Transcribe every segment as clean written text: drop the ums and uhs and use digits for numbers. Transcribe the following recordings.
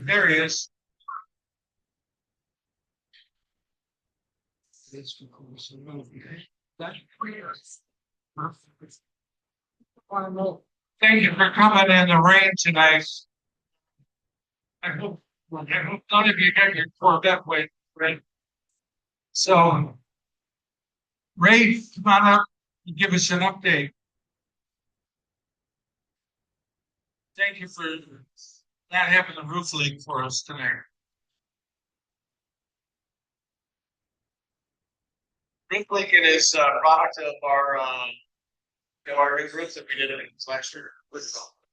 There he is. Thank you for coming in the rain tonight. I hope none of you get your Corvette wet, right? So, Ray, come on up and give us an update. Thank you for not having the roof leak for us tonight. Roof leaking is a product of our roof that we did last year.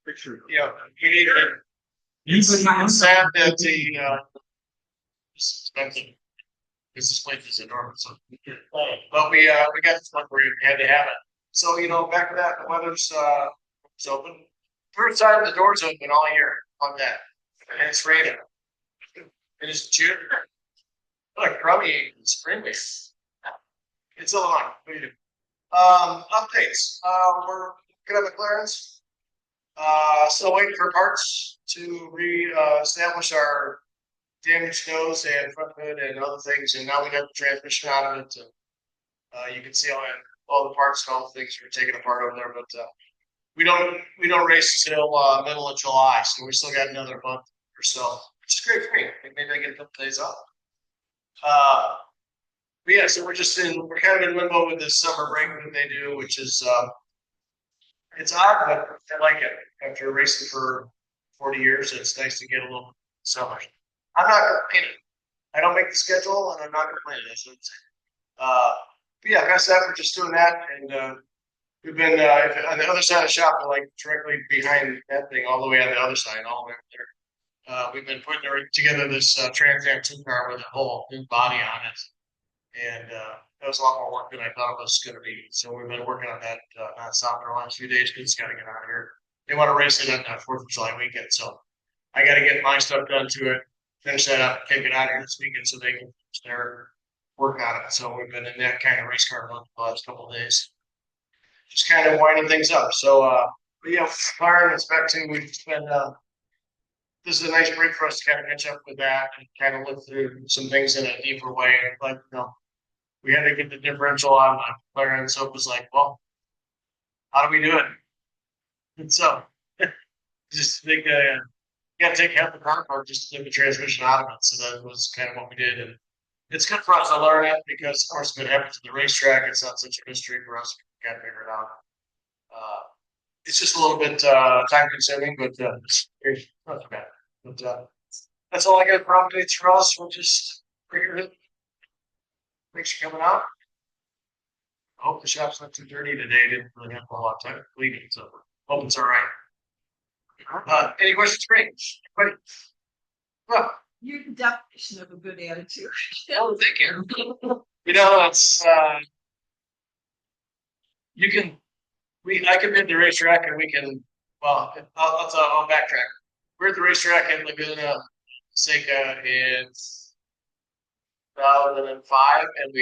Picture. Yeah, we need to. It's sad that the it's expensive. This place is enormous. So, but we got this one where we had to have it. So back to that, the weather's it's open. Third side of the door's open all year on that, and it's raining. It is June. Like crummy spring weeks. It's a lot. What do you do? Updates. We're gonna have a clearance. Still waiting for parts to re-establish our damaged nose and front hood and other things, and now we got the transmission out of it. And, you can see all the parts and all the things are taken apart over there, but we don't race till middle of July, so we still got another month or so, which is great for me. Maybe I get a couple days off. But yeah, so we're kind of in limbo with this summer break that they do, which is it's odd, but I like it. After racing for 40 years, it's nice to get a little summer. I'm not complaining. I don't make the schedule, and I'm not complaining. That's what I'm saying. But yeah, like I said, we're just doing that, and we've been on the other side of the shop, like directly behind that thing, all the way on the other side, all the way up there. We've been putting together this Trans Am 2 car with a whole new body on it, and that was a lot more work than I thought it was going to be. So we've been working on that nonstop for the last few days. It's got to get out of here. They want to race it on the 4th of July weekend, so I got to get my stuff done to it, finish that up, take it out of here this weekend so they can start working on it. So we've been in that kind of race car run the last couple of days, just kind of winding things up. So, but yeah, McLaren inspecting, we've just been. This is a nice break for us to kind of catch up with that and kind of look through some things in a deeper way. Like, we had to get the differential on McLaren, so it was like, well, how do we do it? And so, just think you got to take half the car apart just to take the transmission out of it. So that was kind of what we did, and it's good for us to learn it because, of course, if it happens at the racetrack, it's not such a mystery for us. We got to figure it out. It's just a little bit time consuming, but it's not too bad. But that's all I got for updates for us. We'll just figure it. Thanks for coming out. I hope the shop's not too dirty today. Didn't really have a lot of time cleaning, so hope it's all right. Any questions for me? Anybody? Well, You're the definition of a good attitude. oh, thank you. It's you can I can hit the racetrack and we can. Well, I'll backtrack. We're at the racetrack in Laguna Seca in 2005, and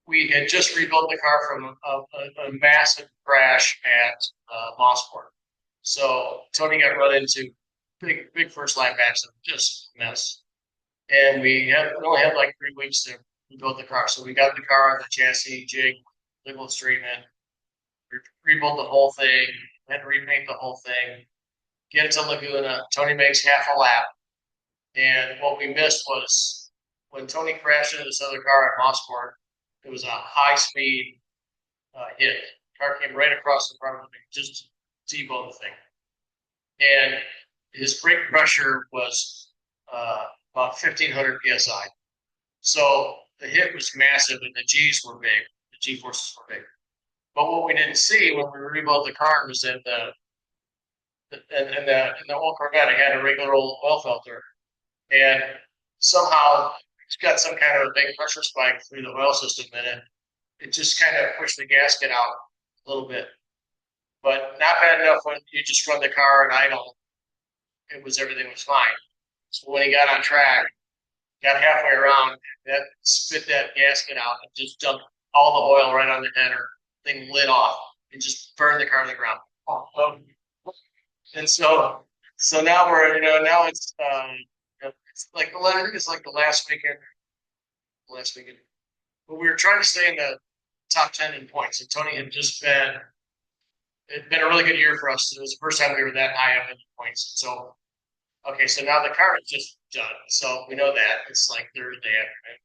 we had just rebuilt the car from a massive crash at Mosport. So Tony got run into big first lap accident, just a mess. And we only had like 3 weeks to rebuild the car. So we got the car, the chassis, jig, liquid treatment, rebuilt the whole thing, had to repaint the whole thing, get it to Laguna. Tony makes half a lap. And what we missed was when Tony crashed into this other car at Mosport, it was a high speed hit. The car came right across the front of me, just T-boned the thing. And his brake pressure was about 1,500 psi. So the hit was massive, and the G's were big. The G forces were big. But what we didn't see when we rebuilt the car was that the old Corvette had a regular old oil filter, and somehow it's got some kind of a big pressure spike through the oil system in it. It just kind of pushed the gasket out a little bit, but not bad enough when you just run the car and idle. Everything was fine. So when he got on track, got halfway around, that spit that gasket out and just dumped all the oil right on the header. Thing lit off and just burned the car to the ground. And so So now now it's like I think it's like the last weekend. But we were trying to stay in the top 10 in points, and Tony had just been it'd been a really good year for us. It was the first time we were that high up in points. So okay, so now the car is just done. So we know that it's like Thursday afternoon,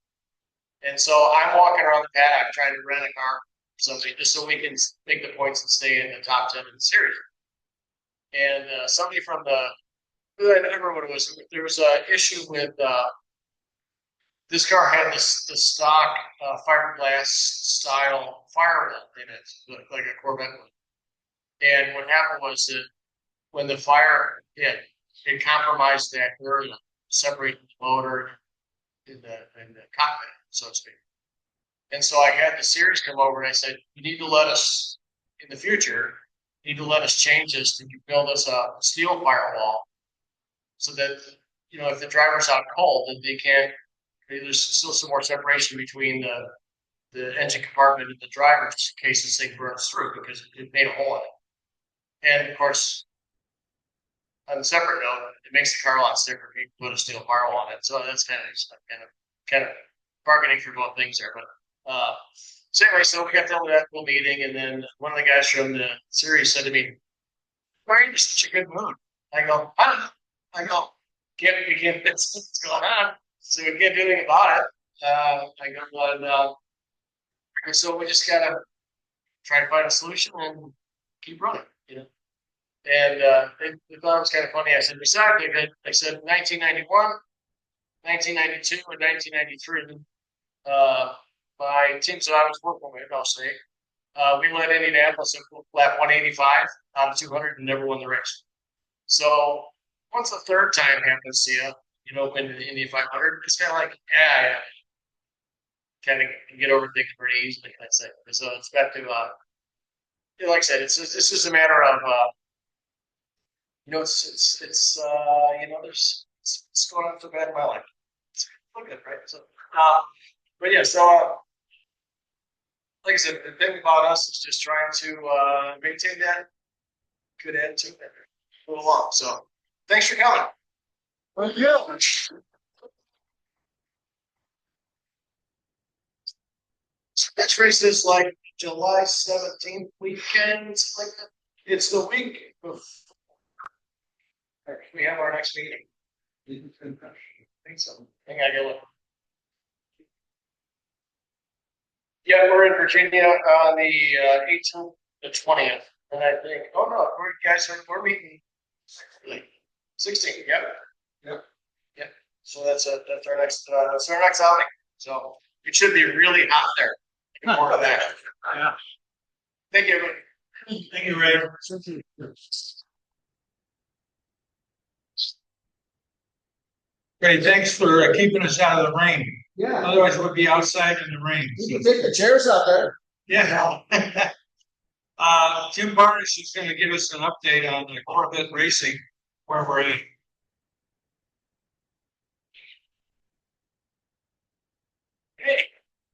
and so I'm walking around the paddock trying to rent a car for somebody just so we can make the points and stay in the top 10 in the series. And somebody from I don't remember what it was. There was an issue with this car had the stock fiberglass style firewall in it, like a Corvette would. And what happened was that when the fire hit, it compromised that area, separating the motor in the cockpit, so to speak. And so I had the series come over and I said, you need to let us in the future, you need to let us change this to build us a steel firewall so that if the driver's out cold, that they can't. There's still some more separation between the engine compartment and the driver's in case this thing burns through because it made a hole in it. And of course, on a separate note, it makes the car a lot stiffer if you put a steel firewall on it. So that's kind of bargaining for both things there. But so anyway, so we got done with that little meeting, and then one of the guys from the series said to me, "Why are you in such a good mood?" I go, "Huh?" I go, we can't fix what's going on, so we can't do anything about it. I go, but and so we just gotta try to find a solution and keep running. And they thought it was kind of funny. I said, besides, I said 1991, 1992, and 1993, my teams that I was working with, I'll say, we led Indianapolis at lap 185 out of 200 and never won the race. So once the third time happens to win the Indy 500, it's kind of like, yeah, kind of get over things pretty easily. I'd say. So it's got to, like I said, it's just a matter of, there's it's going on so bad in my life. It's good, right? So, but yeah, so like I said, the thing about us is just trying to maintain that good attitude and move along. So, thanks for coming. Thank you. Next race is like July 17th weekend, like that. It's the week before we have our next meeting. I think so. I think I get it. Yeah, we're in Virginia on the 18th, the 20th, and I think, oh no, we're meeting 16th. Yep. So that's our next outing. So it should be really hot there. More of that. Yeah. Thank you. Thank you, Ray. Great, thanks for keeping us out of the rain. Yeah, Otherwise, we'd be outside in the rain. you can take the chairs out there. Yeah. Tim Barnish is going to give us an update on the Corvette racing, where we're at. Hey,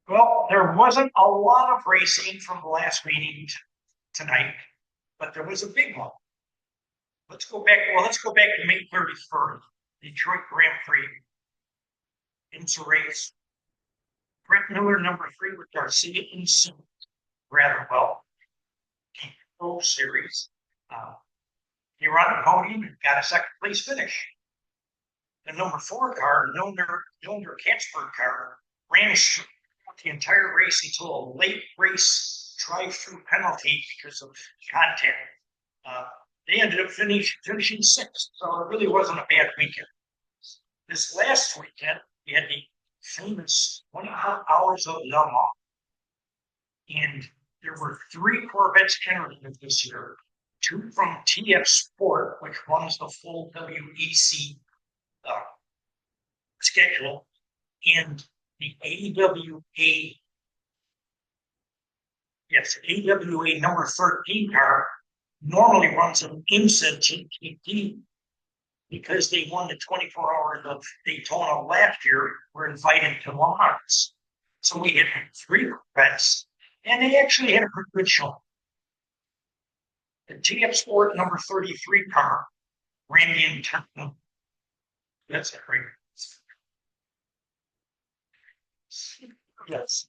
well, there wasn't a lot of racing from the last meeting tonight, but there was a big one. Let's go back to May 31st, Detroit Grand Prix. Into race. Brett Miller, number 3 with Garcia in rather well. Pro Series. He ran the podium and got a second place finish. The number 4 car, Milner Katzberg car, ran the entire race until a late race drive-through penalty because of contact. They ended up finishing 6th, so it really wasn't a bad weekend. This last weekend, we had the famous 24 Hours of Le Mans, and there were 3 Corvettes entering this year. 2 from TF Sport, which runs the full WEC schedule, and the AWA number 13 car normally runs an IMSA TTD because they won the 24 Hours of Daytona last year, were invited to Le Mans. So we had 3 Corvettes, and they actually had a pretty good show. The TF Sport number 33 car Randy and Tom. That's great. Yes.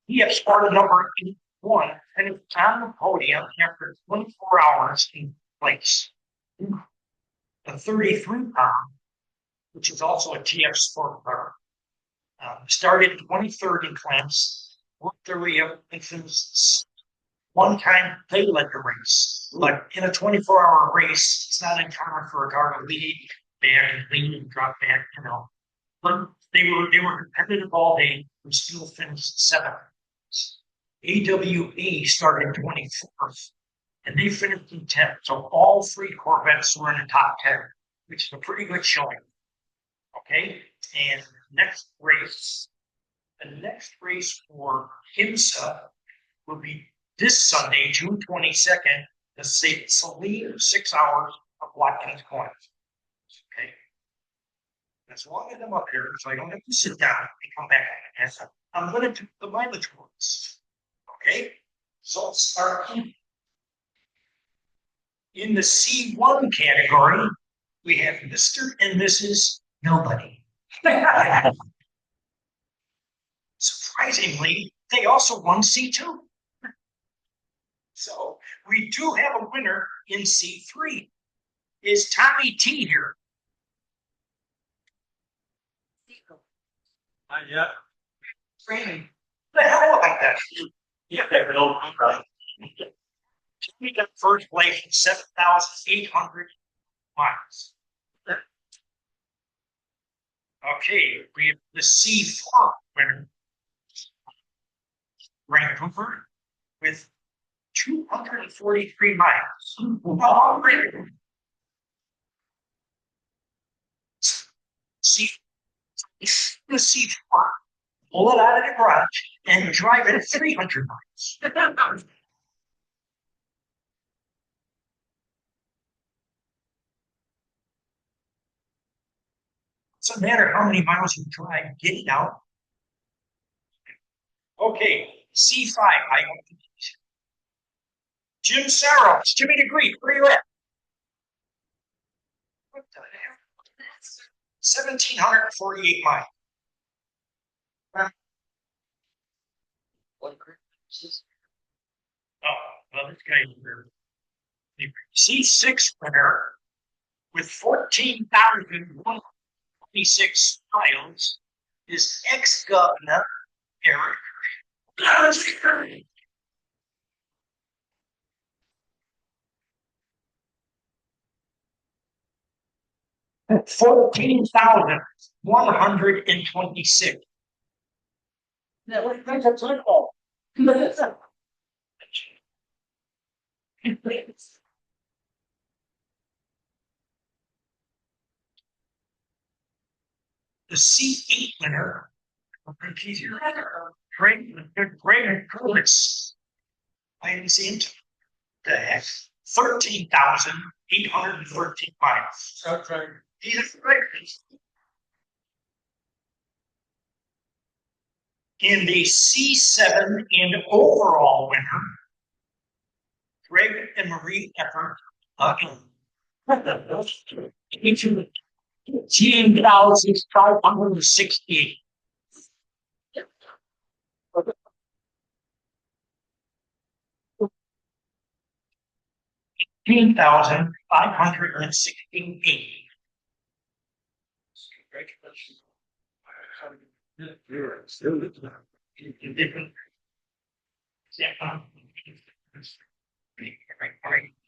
He had started number 81 and it's on the podium after 24 hours in place. The 33 pound, which is also a TF sport car. Started 23rd in class, worked their way up and finished one time they led the race. But in a 24-hour race, it's not uncommon for a car to lead back and lead and drop back, you know. But they were competitive all day and still finished seventh. AWA started 24th and they finished in 10th. So all three Corvettes were in the top 10, which is a pretty good showing. Okay, and the next race for IMSA will be this Sunday, June 22nd, the Saline 6 hours of Watkins Corners. Okay. As long as I'm up here, so I don't have to sit down and come back and I'm going to do the mileage ones. Okay, so let's start in the C1 category. We have Mr. and Mrs. Nobody. Surprisingly, they also won C2. So we do have a winner in C3. Is Tommy T here? Not yet. Training. The hell about that? Yeah, they're right. We got first place at 7,800 miles. Okay, we have the C4 winner, Ryan Cooper, with 243 miles. See, the C4, pull it out of the garage and drive it at 300 miles. Doesn't matter how many miles you drive, get it out. Okay, C5, I don't. Jim Saros, Jimmy the Greek, where are you at? What the hell? 1,748 miles. Oh, well, this guy here. C6 winner with 14,126 miles is ex-governor Eric. 14,126. That was The C8 winner, Greg Curtis. I didn't see him. The heck? 13,813 miles. Okay. He's a great. In the C7 and overall winner, Greg and Marie Effort. 18,568. 15,568.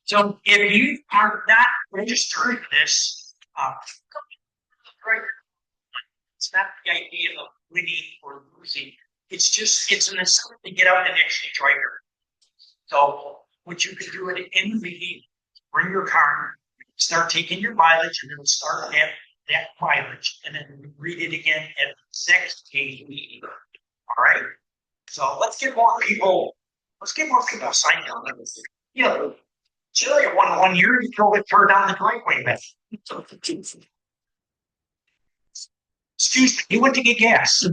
So if you are not registered for this, it's not the idea of winning or losing. It's an incentive to get out and actually try it. So what you can do at the end of the meeting, bring your car, start taking your mileage, and then start at that mileage, and then read it again at the next meeting. All right. So let's get more people. Let's get more people signed up. You know, Julia won 1 year. You drove it further down the driveway, man. Excuse me. He went to get gas.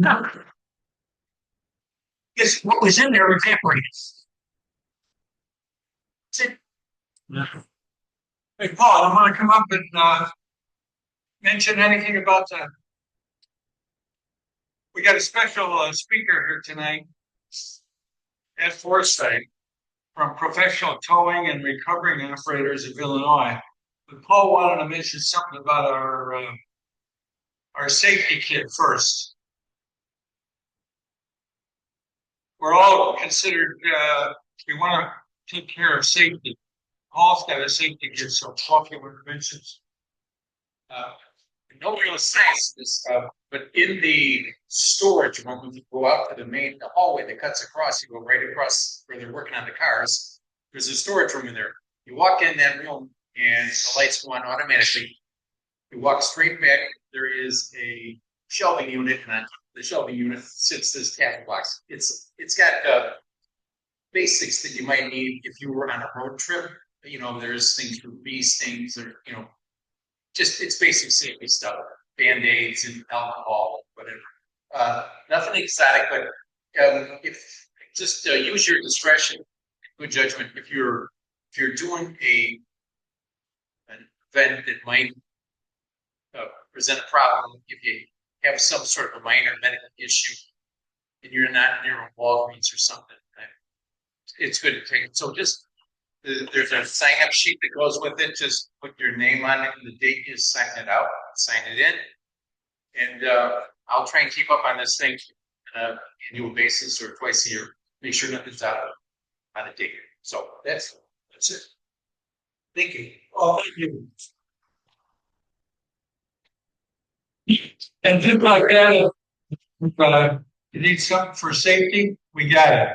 Because what was in there evaporated. That's it. Hey, Paul, I want to come up and mention anything about we got a special speaker here tonight at Foresight from Professional Towing and Recovering Operators of Illinois. But Paul wanted to mention something about our safety kit first. We're all considered, we want to take care of safety. Paul's got a safety kit, so Paul can mention. No real science to this stuff, but in the storage room, when you go out to the hallway that cuts across, you go right across where they're working on the cars. There's a storage room in there. You walk in that room and the lights go on automatically. You walk straight back. There is a shelving unit, and on the shelving unit sits this tackle box. It's got basics that you might need if you were on a road trip. You know, there's things for bee stings, or just it's basic safety stuff, Band-Aids and alcohol, whatever. Nothing exotic, but if just use your discretion, good judgment. If you're doing an event that might present a problem, if you have some sort of a minor medical issue and you're not near a Walgreens or something, it's good to take it. So just there's a sign-up sheet that goes with it. Just put your name on it and the date you sign it out, sign it in. And I'll try and keep up on this thing on an annual basis or twice a year. Make sure nothing's out of date. So that's it. Thank you. Oh, thank you. And just like that, if you need something for safety, we got it.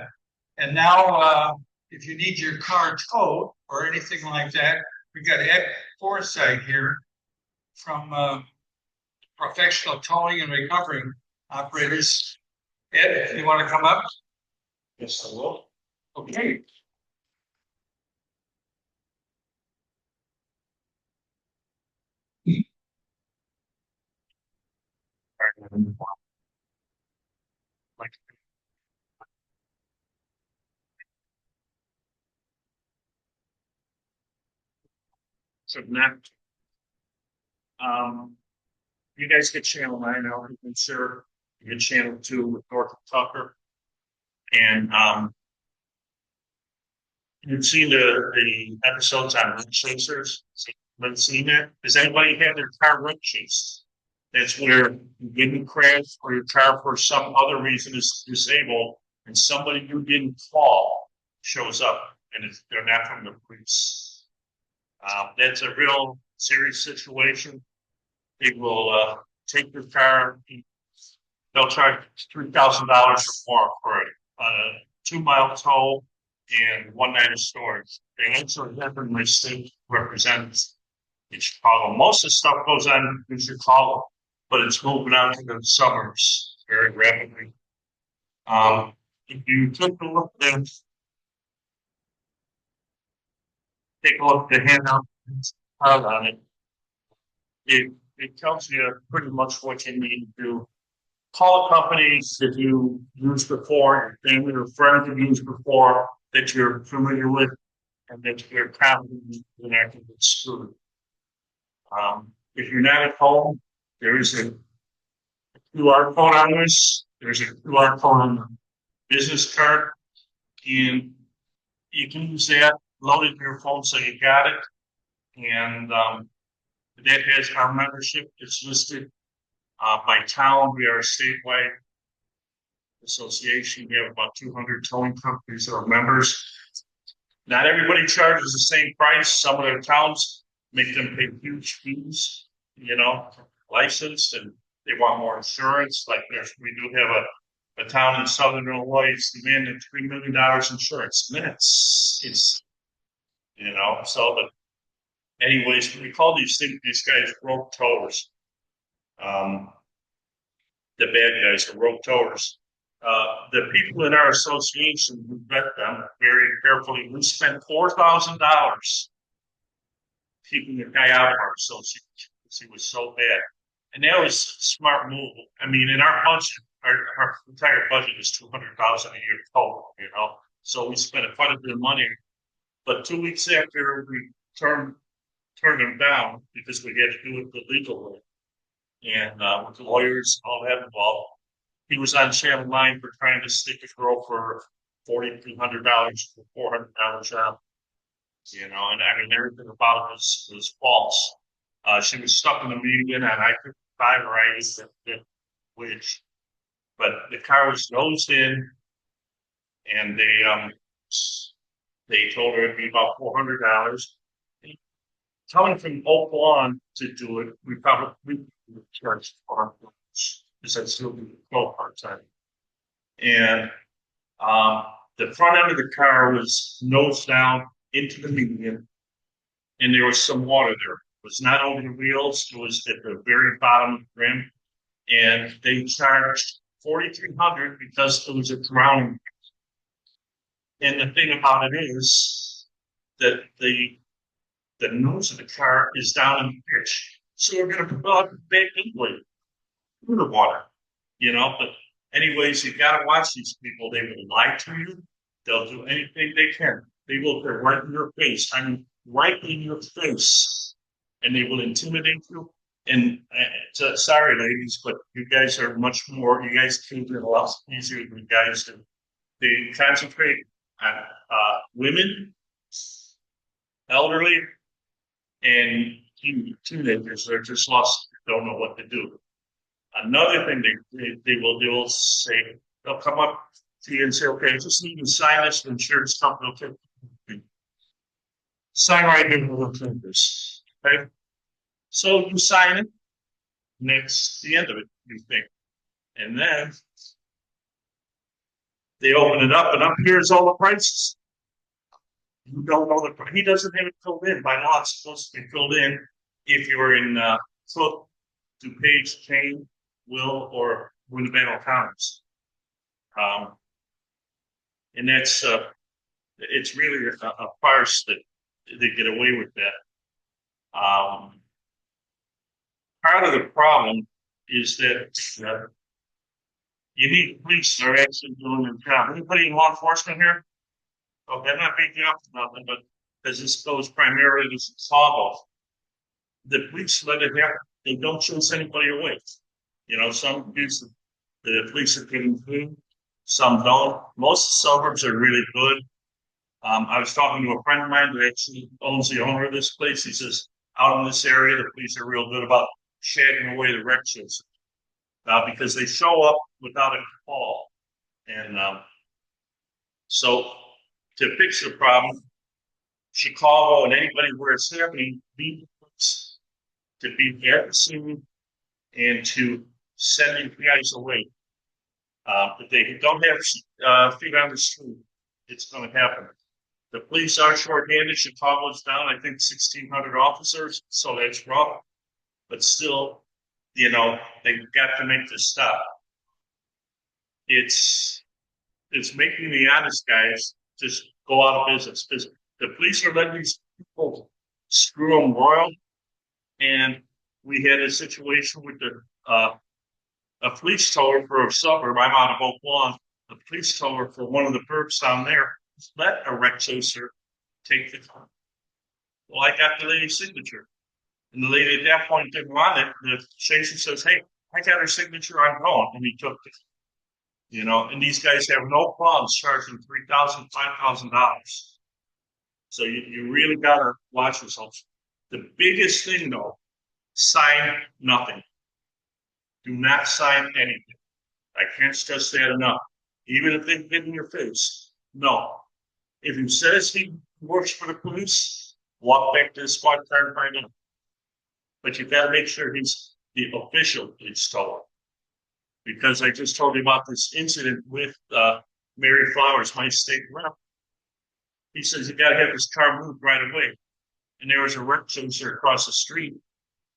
And now, if you need your car towed or anything like that, we got Ed Foresight here from Professional Towing and Recovering Operators. Ed, if you want to come up? Yes, I will. Okay. So next, you guys get channel 9 out, I'm sure you get channel 2 with North Tucker. And you've seen the episodes on ring chasers. Haven't seen that? Does anybody have their car ring chased? That's where you didn't crash or your car for some other reason is disabled and somebody you didn't call shows up and they're not from the police. That's a real serious situation. They will take your car. They'll charge $3,000 or more for a 2-mile tow and 1 night of storage. They actually have in my state represents in Chicago. Most of the stuff goes on in Chicago, but it's moving out to the suburbs very rapidly. If you take a look at the handout on it, it tells you pretty much what you need to do. Call companies that you used before, your family or friends you've used before, that you're familiar with, and that you're confident you're not going to get screwed. If you're not at home, there is a QR code on this. There's a QR code on the business card, and you can use that, load it to your phone so you got it. And that has our membership. It's listed by town. We are a statewide association. We have about 200 towing companies that are members. Not everybody charges the same price. Some of their towns make them pay huge fees, licensed, and they want more insurance. Like we do have a town in Southern Illinois. It's demanding $3 million insurance. And so but anyways, we call these guys rope towers. The bad guys are rope towers. The people in our association who vet them very carefully, we spent $4,000 keeping the guy out of our association because he was so bad. And that was a smart move. I mean, in our budget, our entire budget is $200,000 a year total, So we spent quite a bit of money. But 2 weeks after we turned turned him down because we had to do it the legal way. And with the lawyers, all that involved, he was on Channel 9 for trying to stick a girl for $4,300 for $400 job. You know, and I mean, everything about it was false. She was stuck in the median on I-55 right, which, but the car was nosed in, and they told her it'd be about $400. Coming from Oak Lawn to do it, we probably charged $400 because I'd still be 12 part time. And the front end of the car was nose down into the median, and there was some water there. It was not over the wheels; it was at the very bottom of the rim, and they charged $4,300 because it was a drowning. And the thing about it is that the nose of the car is down in the ditch, so we're going to fill out the back anyway through the water, you know. But anyways, you got to watch these people. They will lie to you. They'll do anything they can. They will go right in your face. I mean, right in your face, and they will intimidate you. And sorry, ladies, but you guys are much more. You guys can do it a lot easier than guys do. They concentrate on women, elderly, and teenagers. They're just lost, don't know what to do. Another thing they will say, they'll come up to you and say, okay, I just need to sign this, the insurance company will take it. Sign right here with the fingers. Okay? So you sign it, and that's the end of it, you think. And then they open it up, and up here's all the prices. You don't know the price. He doesn't have it filled in. By law, it's supposed to be filled in if you're in Cook, DuPage, Kane, Will, or Winnebago counties. And that's it's really a farce that they get away with that. Part of the problem is that you need police that are actually doing their job. Anybody in law enforcement here? Okay, I'm not beating you up for nothing, but because this goes primarily to Chicago, the police let it happen. They don't chase anybody away. You know, some use the police are getting through, some don't. Most suburbs are really good. I was talking to a friend of mine that actually owns the owner of this place. He says, out in this area, the police are real good about shagging away the wreck chasers because they show up without a call. And so to fix the problem, Chicago and anybody where it's happening, be to be at the scene and to send you guys away. If they don't have feet on the street, it's going to happen. The police are shorthanded. Chicago's down, I think, 1,600 officers, so that's rough. But still, you know, they've got to make this stop. It's making the honest guys just go out of business because the police are letting these people screw them royal. And we had a situation with a police tower for a suburb. I'm out of Oak Lawn. The police tower for one of the burbs down there let a wreck chaser take the car. Well, I got the lady's signature. And the lady at that point didn't want it. The chaser says, hey, I got her signature, I'm going. And he took it. You know, and these guys have no problems charging $3,000, $5,000. So you really got to watch yourselves. The biggest thing, though, sign nothing. Do not sign anything. I can't stress that enough. Even if they've hit in your face. No. If he says he works for the police, walk back to the squad car and find out. But you've got to make sure he's the official police tower. Because I just told you about this incident with Mary Flowers, my state rep. He says you got to have this car moved right away. And there was a wreck chaser across the street.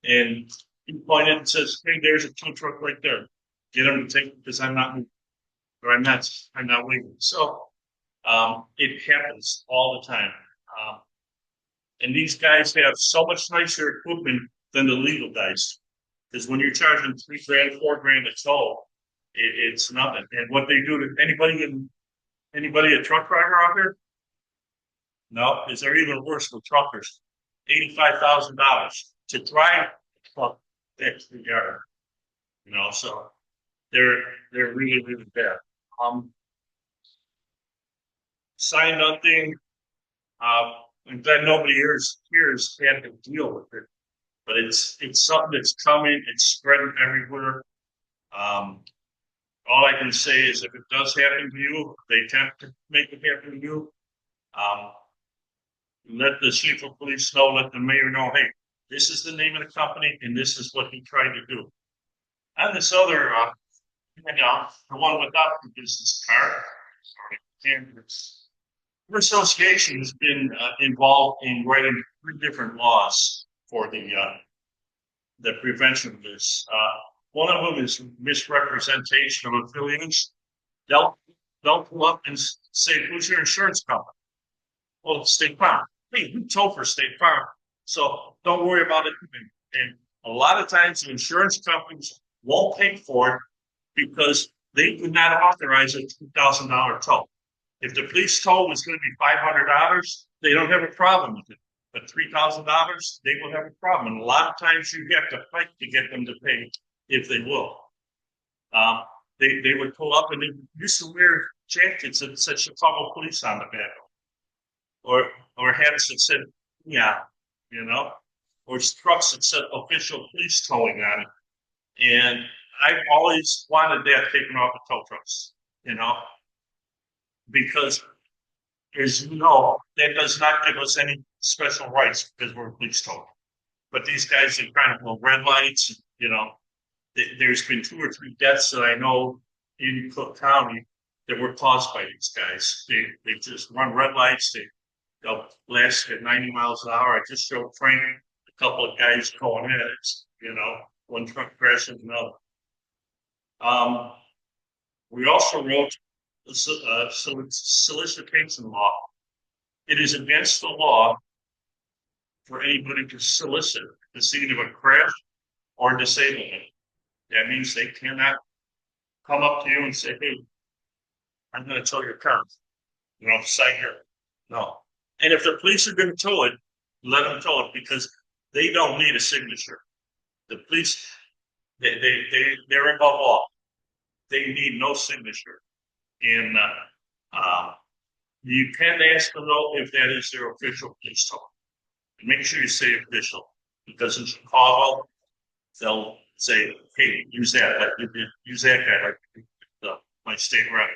And he pointed and says, hey, there's a tow truck right there. Get him to take it because I'm not moving. Or I'm not waiting. So it happens all the time. And these guys have so much nicer equipment than the legal guys. Because when you're charging $3,000, $4,000 a tow, it's nothing. And what they do to anybody a truck driver out here? No, because they're even worse with truckers. $85,000 to drive the truck back to the yard. You know, so they're really, really bad. Sign nothing. I'm glad nobody here's had to deal with it, but it's something that's coming. It's spreading everywhere. All I can say is if it does happen to you, if they attempt to make it happen to you, let the chief of police know, let the mayor know, hey, this is the name of the company and this is what he tried to do. And this other, the one without the business card, the association has been involved in writing 3 different laws for the prevention of this. One of them is misrepresentation of affiliates. They'll pull up and say, "Who's your insurance company?" Well, State Farm. Hey, we tow for State Farm, so don't worry about it. And a lot of times, the insurance companies won't pay for it because they do not authorize a $2,000 tow. If the police tow is going to be $500, they don't have a problem with it. But $3,000, they will have a problem. And a lot of times you have to fight to get them to pay if they will. They would pull up and they used to wear jackets that said Chicago Police on the back. Or hats that said, yeah, you know, or trucks that said official police towing on it. And I've always wanted that taken off of tow trucks, you know, because as you know, that does not give us any special rights because we're police towing. But these guys are trying to pull red lights, you know. There's been 2 or 3 deaths that I know in Cook County that were caused by these guys. They just run red lights. They'll blast at 90 miles an hour. I just showed Frank a couple of guys going at it, you know, one truck crashing another. We also wrote the solicitation law. It is against the law for anybody to solicit the scene of a crash or disablement. That means they cannot come up to you and say, "Hey, I'm going to tow your car." You know, sign here. No. And if the police are going to tow it, let them tow it because they don't need a signature. The police, they're above all. They need no signature. And you can ask them though if that is their official police tow. Make sure you say official because in Chicago, they'll say, "Hey, use that. Use that guy like my state rep."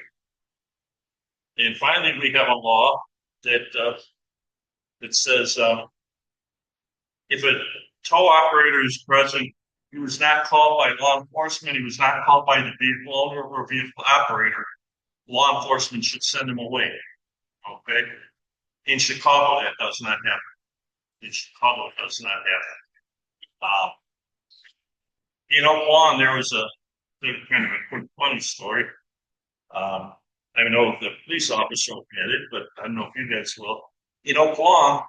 And finally, we have a law that says if a tow operator is present, he was not called by law enforcement, he was not called by the vehicle owner or vehicle operator, law enforcement should send him away. Okay? In Chicago, that does not happen. In Chicago, it does not happen. In Oakland, there was a kind of a quick funny story. I know the police officer had it, but I don't know if you guys will. In Oakland,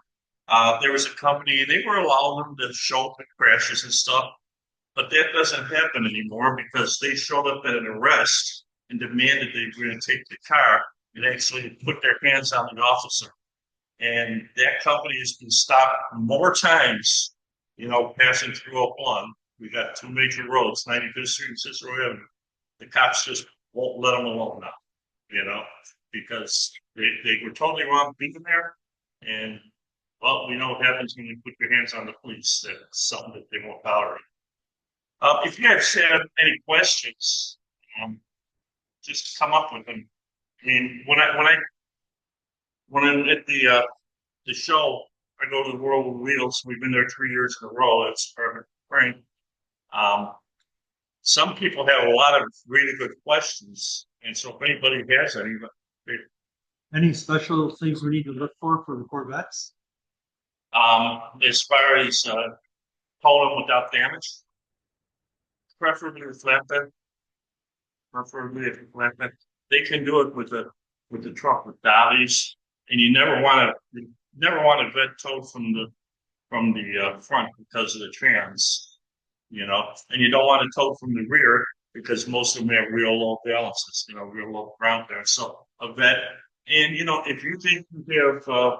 there was a company, and they were allowing them to show up at crashes and stuff, but that doesn't happen anymore because they showed up at an arrest and demanded they were going to take the car and actually put their hands on the officer. And that company has been stopped more times, you know, passing through Oakland. We got 2 major roads, 95th Street and Cicero Avenue. The cops just won't let them alone now, you know, because they were totally wrong being there. And, well, we know what happens when you put your hands on the police. That's something that they won't tolerate. If you guys have any questions, just come up with them. I mean, when I'm at the show, I go to the World of Wheels. We've been there 3 years in a row. It's perfect. Frank. Some people have a lot of really good questions, and so if anybody has any special things we need to look for the Corvettes? as far as towing without damage, preferably with flatbed. They can do it with the truck with dollies, and you never want to vet tow from the front because of the trans, you know, and you don't want to tow from the rear because most of them have real low balances, you know, real low ground there. So a vet, and you know, if you think you have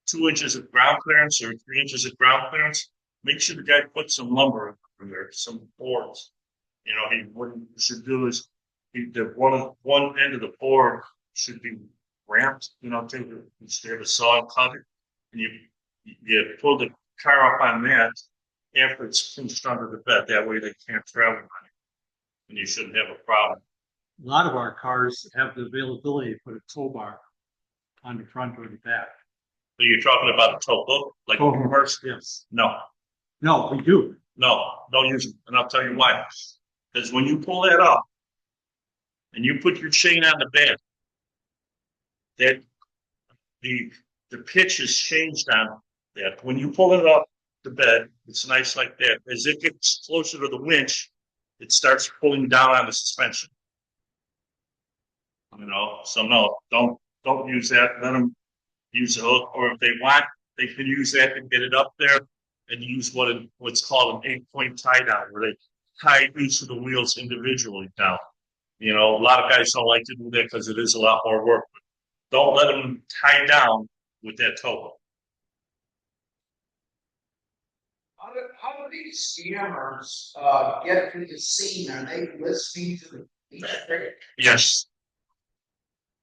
2 inches of ground clearance or 3 inches of ground clearance, make sure the guy puts some lumber in there, some boards. What he should do is the one end of the board should be ramped, instead of a saw and cut it. And you pull the car up on that after it's pinched under the bed. That way they can't travel on it. And you shouldn't have a problem. A lot of our cars have the availability to put a tow bar on the front or the back. So you're talking about a tow hook, like Tow a hook, reverse? yes. No, No, we do. no, don't use it. And I'll tell you why. Because when you pull that up and you put your chain on the bed, that the pitch is changed on that. When you pull it up the bed, it's nice like that. As it gets closer to the winch, it starts pulling down on the suspension. So no, don't use that. Let them use a hook, or if they want, they can use that and get it up there and use what's called an 8-point tie down, where they tie each of the wheels individually down. A lot of guys don't like to do that because it is a lot more work. But don't let them tie down with that tow hook. How do these scammers, get to the scene? Are they listening to the police? Yes.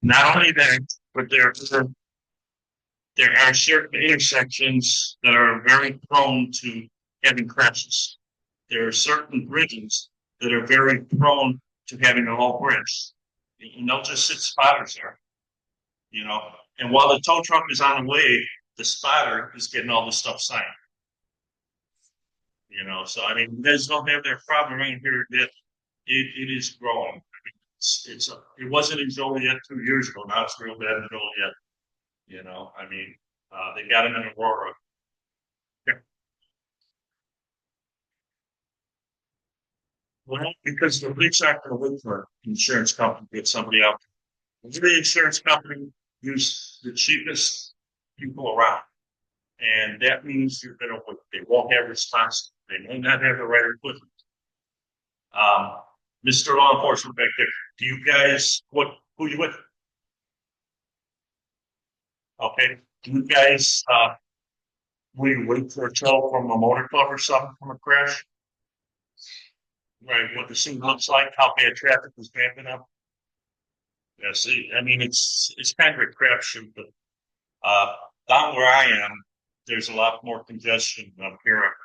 Not only that, but there are certain intersections that are very prone to having crashes. There are certain bridges that are very prone to having a low bridge. And they'll just sit spotters there. And while the tow truck is on the way, the spotter is getting all the stuff signed. So you guys don't have that problem around here yet. It is growing. It wasn't in Joliet 2 years ago. Now it's real bad in Joliet. They got him in Aurora. Yeah. Well, because the police aren't going to wait for an insurance company to get somebody out. The insurance company use the cheapest people around. And that means you're going to wait. They won't have response. They may not have the right equipment. Mr. Law Enforcement back there, do you guys, who you with? Okay. Do you guys, will you wait for a tow from a motor club or something from a crash? Right, what the scene looks like, how bad traffic is backing up. Yeah, see, it's kind of a crapshoot, but down where I am, there's a lot more congestion than up here.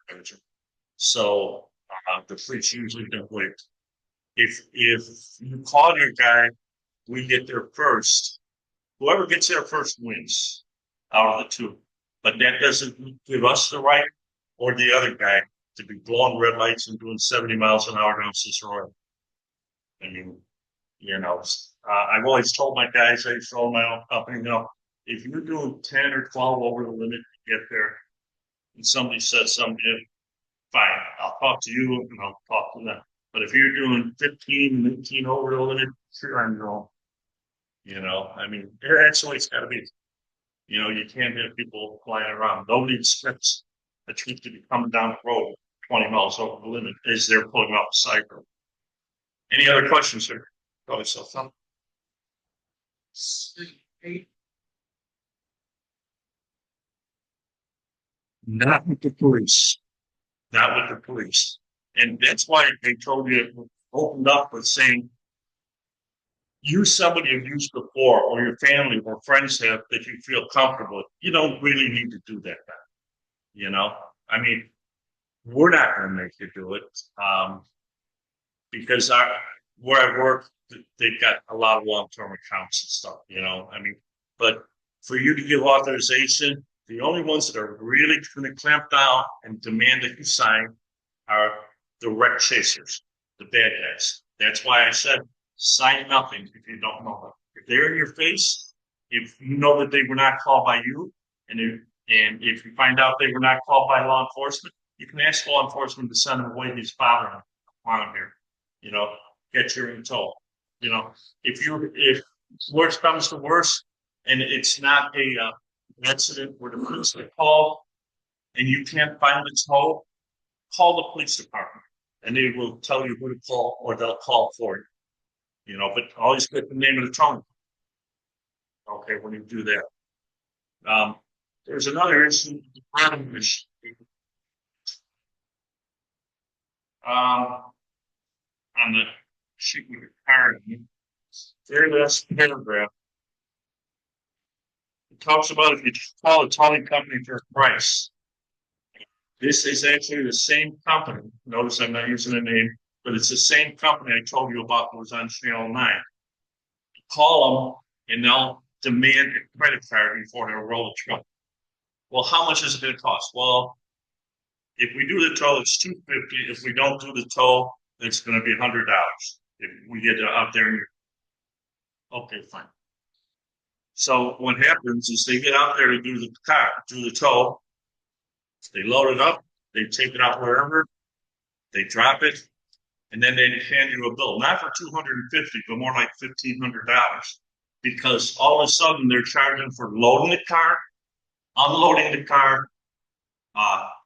So the police usually don't wait. If you call your guy, we get there first. Whoever gets there first wins out of the two. But that doesn't give us the right or the other guy to be blowing red lights and doing 70 miles an hour down Cicero. I've always told my guys, I told my own company, if you're doing 10 or 12 over the limit to get there, and somebody says something, fine, I'll talk to you and I'll talk to them. But if you're doing 15 and 18 over the limit, sure, I'm wrong. That's the way it's got to be. You can't have people flying around. Nobody expects a truck to be coming down the road 20 miles over the limit as they're pulling off the side road. Any other questions, sir? Probably so. Not with the police. Not with the police. And that's why they told you, opened up with saying, use somebody you've used before, or your family or friends have that you feel comfortable with. You don't really need to do that now. We're not going to make you do it because where I work, they've got a lot of long-term accounts and stuff. But for you to give authorization, the only ones that are really going to clamp down and demand that you sign are the wreck chasers, the bad guys. That's why I said sign nothing if you don't know them. If they're in your face, if you know that they were not called by you, and if you find out they were not called by law enforcement, you can ask law enforcement to send them away. He's bothering them on here. Get your in tow. If worse comes to worse, and it's not an accident where the police are called, and you can't find the tow, call the police department, and they will tell you who to call, or they'll call for you. But always get the name of the towing. Okay, when you do that. There's another issue, the burning issue. On the sheet with the card, very last paragraph. It talks about if you call a towing company for a price. This is actually the same company. Notice I'm not using a name, but it's the same company I told you about that was on Channel 9. Call them and they'll demand a credit card before they'll roll the truck. Well, how much is it going to cost? Well, if we do the tow, it's $250. If we don't do the tow, it's going to be $100. If we get out there, okay, fine. So what happens is they get out there to do the tow. They load it up, they take it out wherever, they drop it, and then they hand you a bill, not for $250, but more like $1,500, because all of a sudden they're charging for loading the car, unloading the car,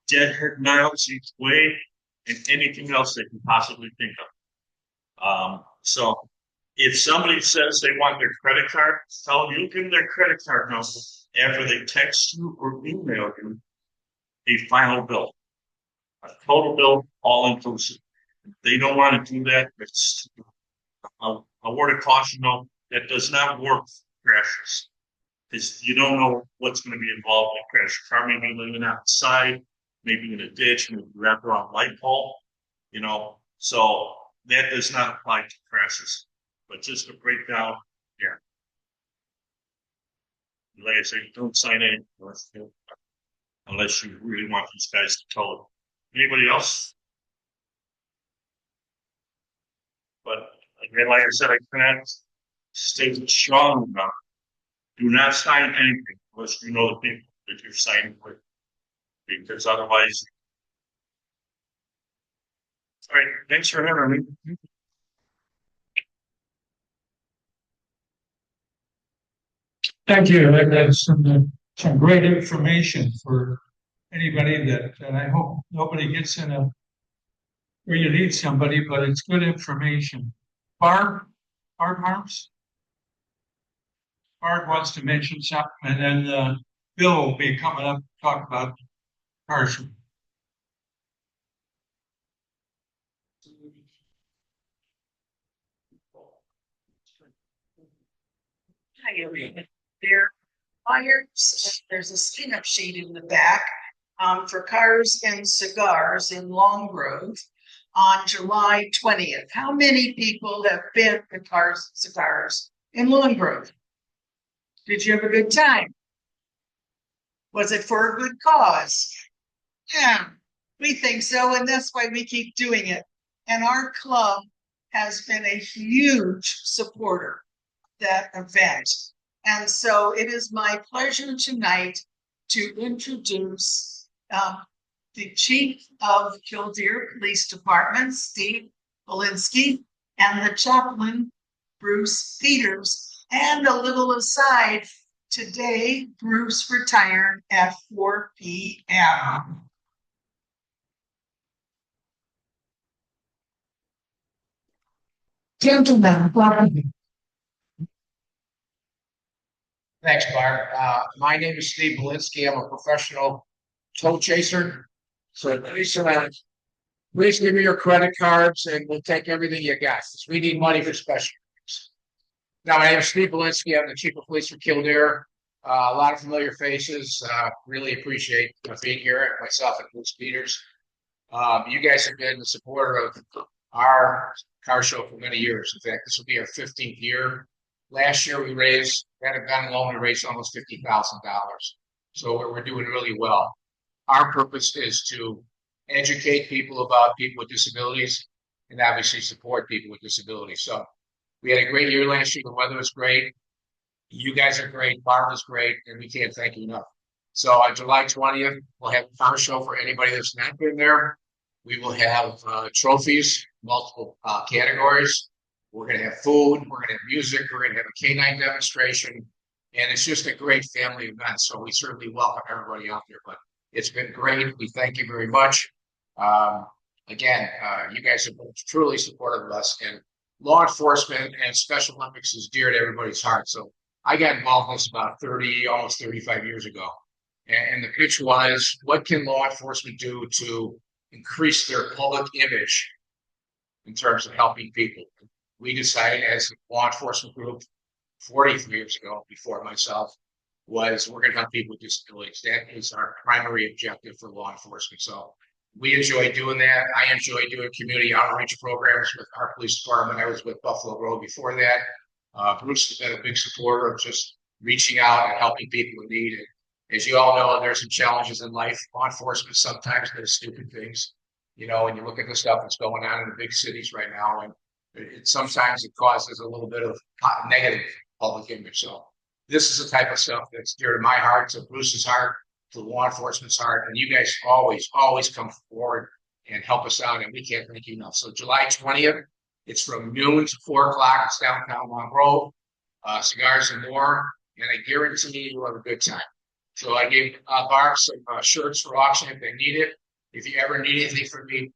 deadhead miles each way, and anything else they can possibly think of. So if somebody says they want their credit card, tell them you give them their credit card number after they text you or email you a final bill, a total bill, all inclusive. If they don't want to do that, it's a word of caution though, that does not work for crashes. Because you don't know what's going to be involved in a crash. The car may be living outside, maybe in a ditch, maybe wrapped around a light pole, so that does not apply to crashes. But just to break down, yeah. Like I say, don't sign in unless you really want these guys to tow it. Anybody else? But again, like I said, I cannot stay strong enough. Do not sign anything unless you know the people that you're signing with, because otherwise. All right, thanks for having me. Thank you. That's some great information for anybody and I hope nobody gets in where you need somebody, but it's good information. Barb Harms? Barb wants to mention something, and then Bill will be coming up to talk about Carson. Hi, everyone. There fires, there's a spin-up sheet in the back for cars and cigars in Long Grove on July 20th. How many people have been to Cars and Cigars in Long Grove? Did you have a good time? Was it for a good cause? Yeah, we think so, and that's why we keep doing it. And our club has been a huge supporter of that event. And so it is my pleasure tonight to introduce the Chief of Kildare Police Department, Steve Belinsky, and the Chaplain, Bruce Peters. And a little aside, today, Bruce retired at 4 p.m. Gentlemen, welcome. Thanks, Barb. My name is Steve Belinsky. I'm a professional tow chaser. So please give me your credit cards and we'll take everything you got. We need money for special things. Now, my name is Steve Belinsky. I'm the Chief of Police for Kildare. A lot of familiar faces. Really appreciate being here, myself and Bruce Peters. You guys have been the supporter of our car show for many years. In fact, this will be our 15th year. Last year, we had a gun loan, we raised almost $50,000. So we're doing really well. Our purpose is to educate people about people with disabilities and obviously support people with disabilities. So we had a great year last year. The weather was great. You guys are great. Barb is great. And we can't thank you enough. So on July 20th, we'll have a car show for anybody that's not been there. We will have trophies, multiple categories. We're going to have food. We're going to have music. We're going to have a canine demonstration. And it's just a great family event. So we certainly welcome everybody out there. But it's been great. We thank you very much. Again, you guys have been truly supportive of us. And law enforcement and Special Olympics is dear to everybody's heart. So I got involved in this about 30, almost 35 years ago. And the pitch was, what can law enforcement do to increase their public image in terms of helping people? We decided as a law enforcement group 43 years ago, before myself, was we're going to help people with disabilities. That is our primary objective for law enforcement. So we enjoy doing that. I enjoy doing community outreach programs with our police department. I was with Buffalo Road before that. Bruce has been a big supporter of just reaching out and helping people in need. And as you all know, there's some challenges in life. Law enforcement sometimes does stupid things, you know, and you look at the stuff that's going on in the big cities right now, and sometimes it causes a little bit of negative public image. So this is the type of stuff that's dear to my heart, to Bruce's heart, to law enforcement's heart, and you guys always come forward and help us out, and we can't thank you enough. So July 20th, it's from noon to 4 o'clock. It's downtown Long Grove, cigars and more, and I guarantee you'll have a good time. So I gave Barb some shirts for auction if they need it. If you ever need anything from me,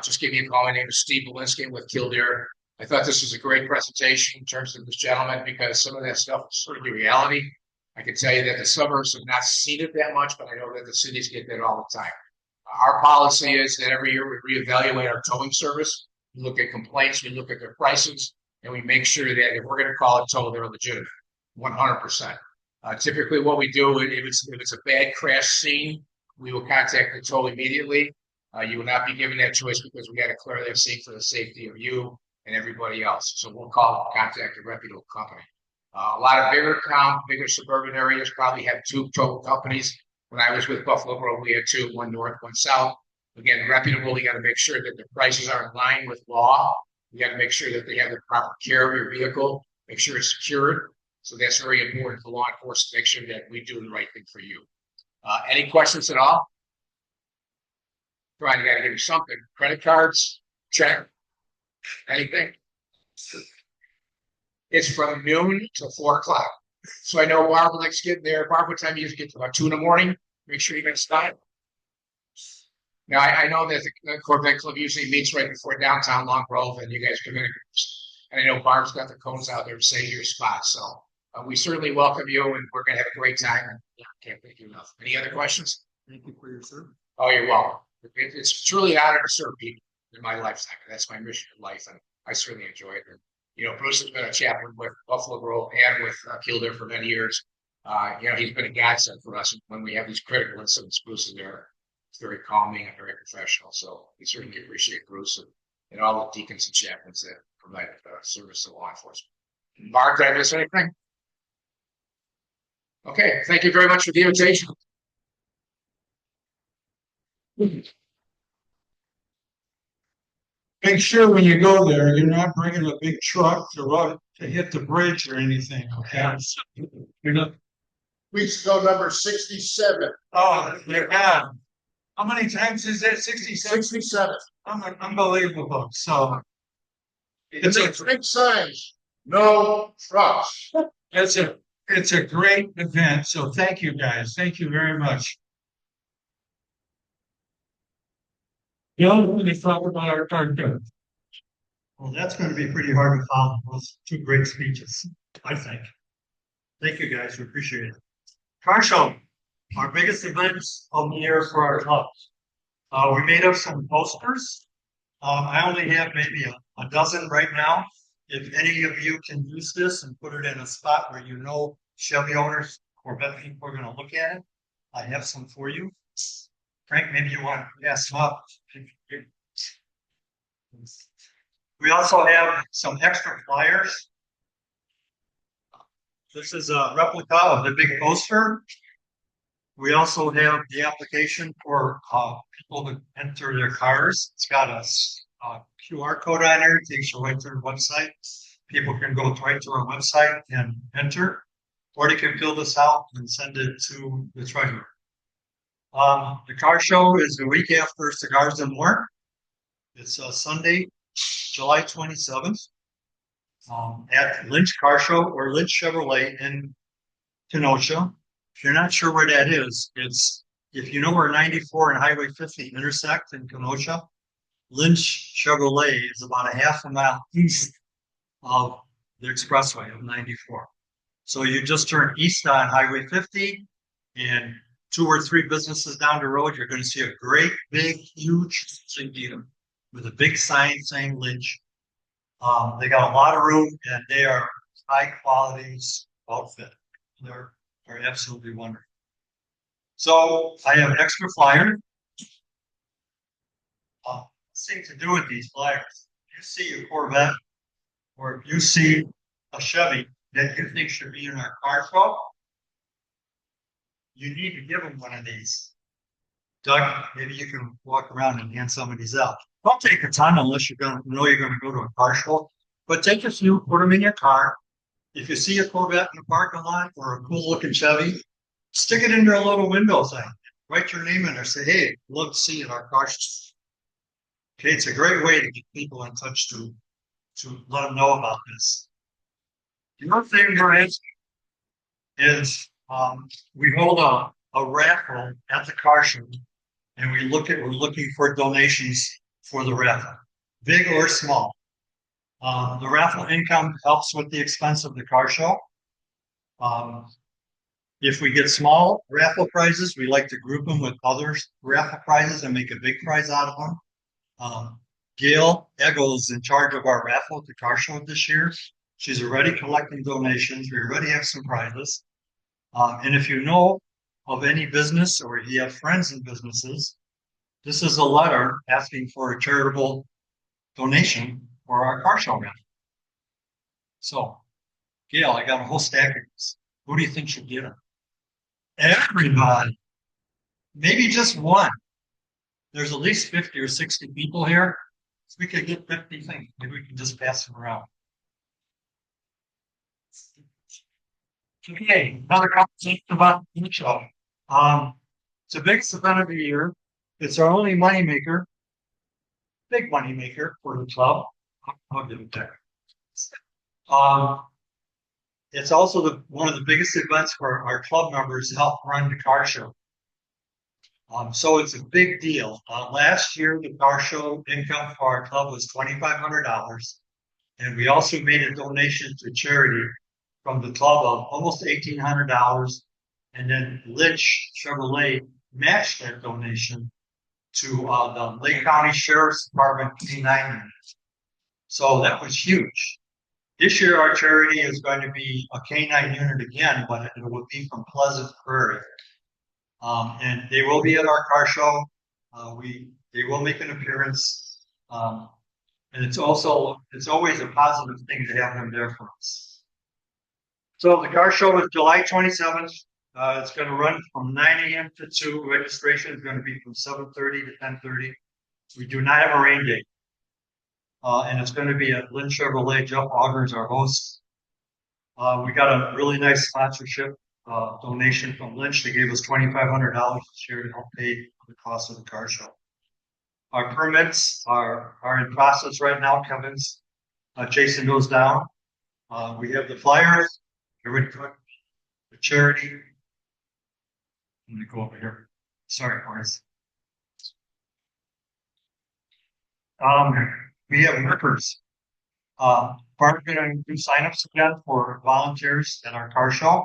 just give me a call. My name is Steve Belinsky. I'm with Kildare. I thought this was a great presentation in terms of this gentleman, because some of that stuff is sort of the reality. I can tell you that the suburbs have not seen it that much, but I know that the cities get that all the time. Our policy is that every year we reevaluate our towing service. We look at complaints, we look at their prices, and we make sure that if we're going to call a tow, they're legitimate, 100%. Typically what we do, if it's a bad crash scene, we will contact the tow immediately. You will not be given that choice, because we got to clear that scene for the safety of you and everybody else. So we'll contact a reputable company. A lot of bigger suburban areas probably have 2 tow companies. When I was with Buffalo Grove, we had 2, one north, one south. Again, reputable. You got to make sure that the prices are in line with law. You got to make sure that they have the proper care of your vehicle, make sure it's secured. So that's very important for law enforcement to make sure that we do the right thing for you. Any questions at all? Brian, you got to give me something. Credit cards, check, anything? It's from noon to 4 o'clock. So I know Barb likes getting there. Barb, what time do you get to? About 2 in the morning? Make sure you get started. Now, I know that the Corvette Club usually meets right before downtown Long Grove, and you guys come in. And I know Barb's got the cones out there to save your spot. So we certainly welcome you, and we're going to have a great time. And can't thank you enough. Any other questions? Thank you for your service. Oh, you're welcome. It's truly an honor to serve people in my lifetime. That's my mission in life, and I certainly enjoy it. And, you know, Bruce has been a chaplain with Buffalo Grove and with Kildare for many years. You know, he's been a godsend for us. When we have these critical incidents, Bruce is there. It's very calming and very professional. So we certainly appreciate Bruce and all the deacons and chaplains that provide service to law enforcement. Mark, did I miss anything? Okay, thank you very much for the invitation. Make sure when you go there, you're not bringing a big truck to hit the bridge or anything, okay? You're not. Please go number 67. Oh, dear God. How many times is that? 67? 67. Unbelievable. So it's a Big signs. No trucks. it's a great event. So thank you guys. Thank you very much. You know, when they talk about our target. Well, that's going to be pretty hard to follow. Those 2 great speeches, I think. Thank you, guys. We appreciate it. Car show, our biggest events of the year for our clubs. We made up some posters. I only have maybe a dozen right now. If any of you can use this and put it in a spot where you know Chevy owners, Corvette people are going to look at it, I have some for you. Frank, maybe you want to pass them up. We also have some extra flyers. This is a replica of the big poster. We also have the application for people to enter their cars. It's got a QR code on there. It takes you right to our website. People can go right to our website and enter, or they can fill this out and send it to the treasurer. The car show is the week after Cigars and More. It's Sunday, July 27th, at Lynch Car Show or Lynch Chevrolet in Kenosha. If you're not sure where that is, it's if you know where 94 and Highway 50 intersect in Kenosha, Lynch Chevrolet is about a half a mile east of the expressway of 94. So you just turn east on Highway 50 and 2 or 3 businesses down the road, you're going to see a great, big, huge dealer with a big sign saying Lynch. They got a lot of room and they are high quality outfit. They're absolutely wonderful. So I have an extra flyer. Thing to do with these flyers. If you see a Corvette or if you see a Chevy that you think should be in our car show, you need to give them one of these. Doug, maybe you can walk around and hand some of these out. Don't take a ton unless you're going to go to a car show, but take a few, put them in your car. If you see a Corvette in the parking lot or a cool looking Chevy, stick it in your little window thing. Write your name in there. Say, hey, love to see you in our car show. Okay, it's a great way to get people in touch to let them know about this. The other thing we're asking is we hold a raffle at the car show, and we're looking for donations for the raffle, big or small. The raffle income helps with the expense of the car show. If we get small raffle prizes, we like to group them with other raffle prizes and make a big prize out of them. Gail Eggle is in charge of our raffle at the car show this year. She's already collecting donations. We already have some prizes. And if you know of any business or you have friends in businesses, this is a letter asking for a charitable donation for our car show raffle. So, Gail, I got a whole stack of these. Who do you think should get them? Everybody. Maybe just one. There's at least 50 or 60 people here. So we could get 50 things. Maybe we can just pass them around. Okay, another conversation about the show. It's the biggest event of the year. It's our only moneymaker, big moneymaker for the club. I'll give it there. It's also one of the biggest events for our club members to help run the car show. So it's a big deal. Last year, the car show income for our club was $2,500. And we also made a donation to charity from the club of almost $1,800. And then Lynch Chevrolet matched that donation to the Lake County Sheriff's Department K9 unit. So that was huge. This year, our charity is going to be a K9 unit again, but it will be from Pleasant Prairie. And they will be at our car show. They will make an appearance. And it's always a positive thing to have them there for us. So the car show is July 27th. It's going to run from 9 a.m. to 2. Registration is going to be from 7:30 to 10:30. We do not have a rain date. And it's going to be at Lynn Chevrolet. Jeff Auger is our host. We got a really nice sponsorship donation from Lynch. They gave us $2,500 this year to help pay the cost of the car show. Our permits are in process right now. Kevin's chasing those down. We have the flyers. Everybody put the charity. Let me go over here. Sorry, Horace. We have workers. Barb's going to do signups again for volunteers at our car show.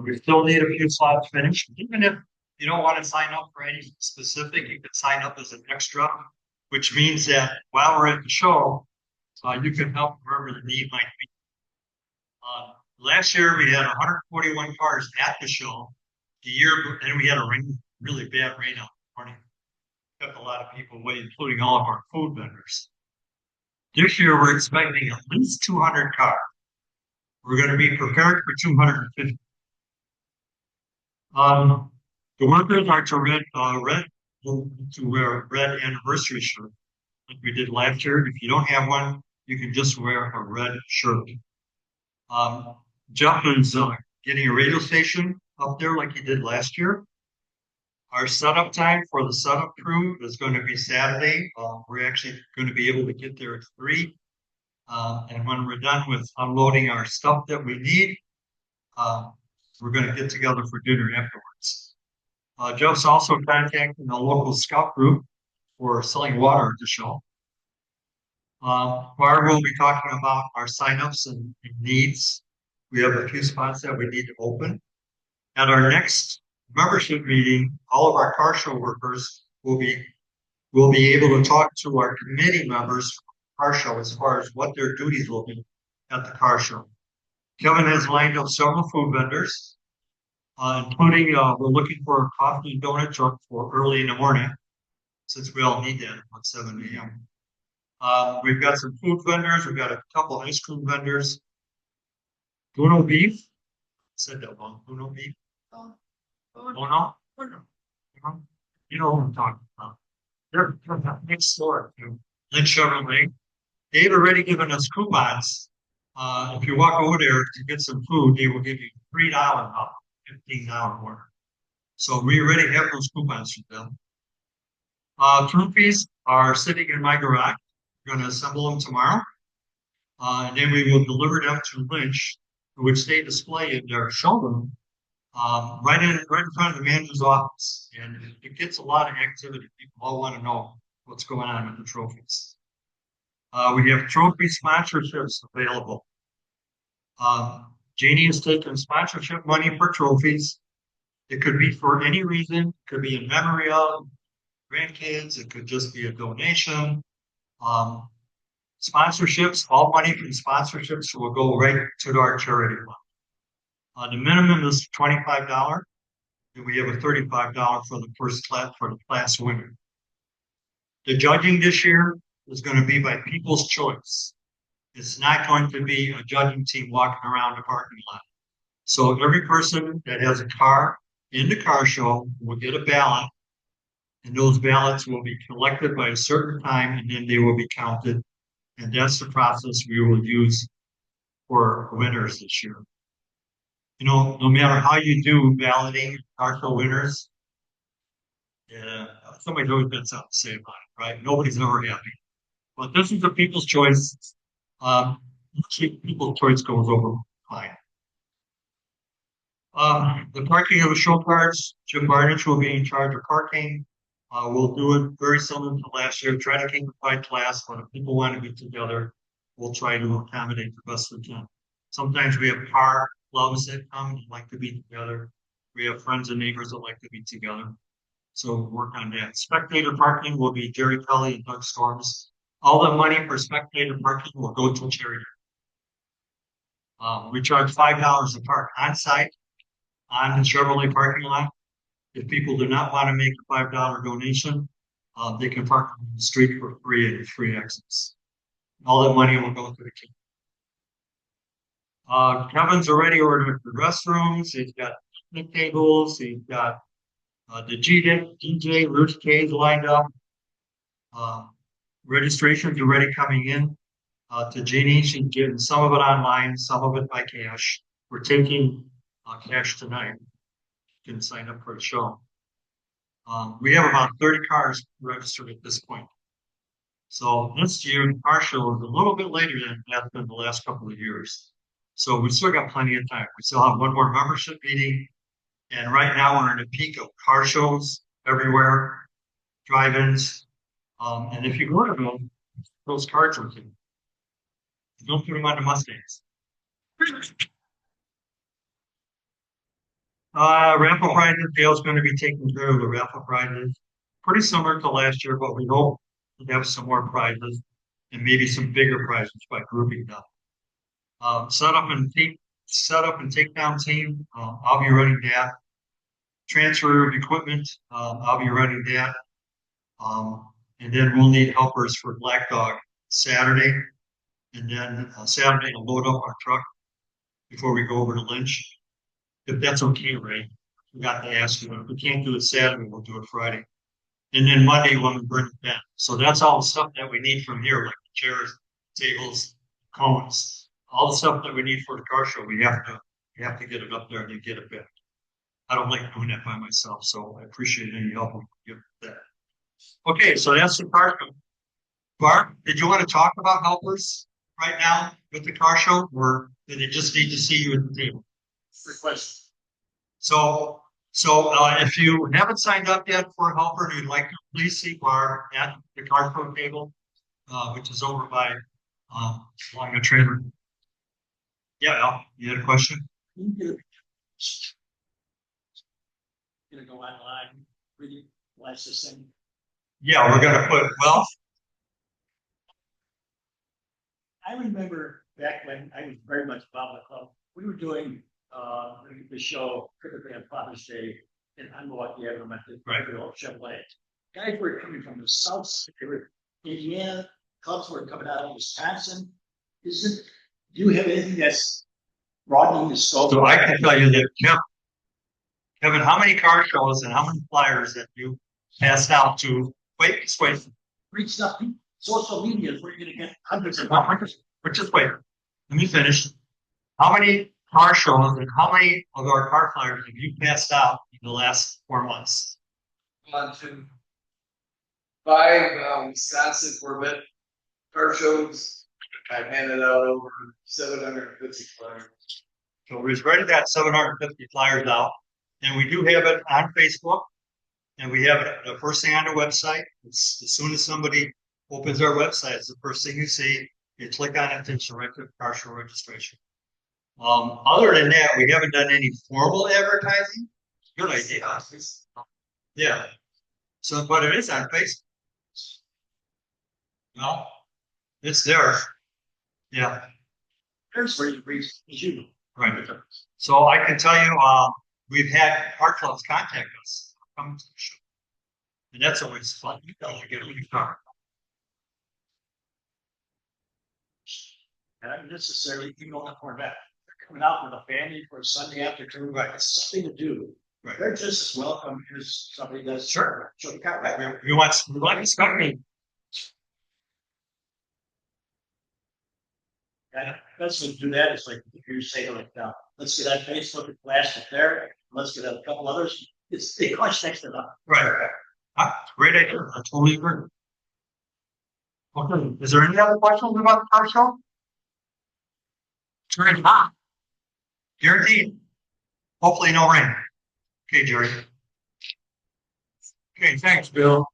We still need a few slots finished. Even if you don't want to sign up for any specific, you can sign up as an extra, which means that while we're at the show, you can help wherever the need might be. Last year we had 141 cars at the show. The year, and we had a really bad rain out this morning. Kept a lot of people away, including all of our food vendors. This year we're expecting at least 200 cars. We're going to be prepared for 250. The workers are to wear a red anniversary shirt, like we did last year. If you don't have one, you can just wear a red shirt. Jeff is getting a radio station up there like he did last year. Our setup time for the setup crew is going to be Saturday. We're actually going to be able to get there at 3. And when we're done with unloading our stuff that we need, we're going to get together for dinner afterwards. Jeff's also contacting the local scout group for selling water at the show. Barb will be talking about our signups and needs. We have a few spots that we need to open. At our next membership meeting, all of our car show workers will be able to talk to our committee members for car show as far as what their duties will be at the car show. Kevin has lined up several food vendors, including we're looking for a coffee and donut truck for early in the morning, since we all need that at 7 a.m. We've got some food vendors. We've got a couple ice cream vendors. Uno beef. Said that one. Uno beef. Oh no. You know what I'm talking about. They're next door to Lynch Chevrolet. They've already given us coupons. If you walk over there to get some food, they will give you $3 off, $15 more. So we already have those coupons for them. Trophies are sitting in my garage. We're going to assemble them tomorrow. And then we will deliver them to Lynch, which they display in their showroom, right in front of the manager's office. And it gets a lot of activity. People all want to know what's going on with the trophies. We have trophy sponsorships available. Janie has taken sponsorship money for trophies. It could be for any reason. It could be in memory of grandkids. It could just be a donation. Sponsorships, all money from sponsorships will go right to our charity fund. The minimum is $25, and we have a $35 for the first class for the class winner. The judging this year is going to be by people's choice. It's not going to be a judging team walking around the parking lot. So every person that has a car in the car show will get a ballot, and those ballots will be collected by a certain time, and then they will be counted. And that's the process we will use for winners this year. You know, no matter how you do balloting car show winners, somebody's always got something to say about it, right? Nobody's ever happy. But this is the people's choice. People's choice goes over fine. The parking of the show cars, Jim Barnage will be in charge of parking. We'll do it very similar to last year, try to keep it by class, but if people want to get together, we'll try to accommodate the best we can. Sometimes we have car clubs that come and like to be together. We have friends and neighbors that like to be together. So we'll work on that. Spectator parking will be Jerry Kelly and Doug Storms. All the money for spectator parking will go to charity. We charge $5 to park on site on the Chevrolet parking lot. If people do not want to make a $5 donation, they can park on the street for free and free access. All that money will go to the kid. Kevin's already ordered the restrooms. He's got picnic tables. He's got the DJ Roots K's lined up. Registrations are already coming in to Jeannie. She's getting some of it online, some of it by cash. We're taking cash tonight. You can sign up for the show. We have about 30 cars registered at this point. So this year, our show is a little bit later than it has been the last couple of years. So we still got plenty of time. We still have one more membership meeting. And right now we're in a peak of car shows everywhere, drive-ins. And if you go to them, those cards are you. Don't put them on the Mustangs. Raffle prizes, Dale's going to be taking care of the raffle prizes. Pretty similar to last year, but we hope to have some more prizes and maybe some bigger prizes by grouping them. Set up and take down team. I'll be running that. Transfer of equipment. I'll be running that. And then we'll need helpers for Black Dog Saturday. And then Saturday to load up our truck before we go over to Lynch. If that's okay, Ray. We got to ask you. If we can't do it Saturday, we'll do it Friday. And then Monday when we bring it back. So that's all the stuff that we need from here, like chairs, tables, cones, all the stuff that we need for the car show. We have to get it up there and get it back. I don't like doing that by myself, so I appreciate any help you give that. Okay, so that's the car show. Barb, did you want to talk about helpers right now with the car show, or did they just need to see you at the table? Request. So if you haven't signed up yet for a helper and you'd like to, please see Barb at the car show table, which is over by along the trailer. Yeah, Al, you had a question? gonna go online, really watch this thing. Yeah, we're gonna put, well, I remember back when I was very much involved in the club, we were doing the show typically on Father's Day in Milwaukee Avenue at the Right. old Chevrolet. Guys were coming from the south side, they were Indiana, clubs were coming out of Wisconsin. Do you have anything that's broadening the scope? so I can tell you that, Kevin, how many car shows and how many flyers that you passed out to, wait, Great stuff. Social media is where you're gonna get hundreds of. but just wait, let me finish. How many car shows and how many of our car flyers have you passed out in the last 4 months? 1, 2, 5 Wisconsin Corvette car shows. I've handed out over 750 flyers. So we've already got 750 flyers out, and we do have it on Facebook, and we have it the first thing on the website. It's as soon as somebody opens our website, it's the first thing you see. You click on it, it's direct to car show registration. Other than that, we haven't done any formal advertising. Good idea. Yeah. So, but it is on Facebook. No, it's there. Yeah. Here's where you reach you. Right. So I can tell you, we've had car clubs contact us. Come to the show. And that's always fun. You gotta get a new car. Not necessarily even on a Corvette. They're coming out with a family for a Sunday afternoon. Right. It's something to do. Right. They're just as welcome as somebody does. Sure. Show the car, right? We want this company. And that's what do that. It's like if you say like, let's get that Facebook and flash it there. Let's get a couple others. It costs next to nothing. Right. Great idea. I totally agree. Okay. Is there any other questions about the car show? Turn hot. Guaranteed. Hopefully no rain. Okay, Jerry. Okay, thanks, Bill.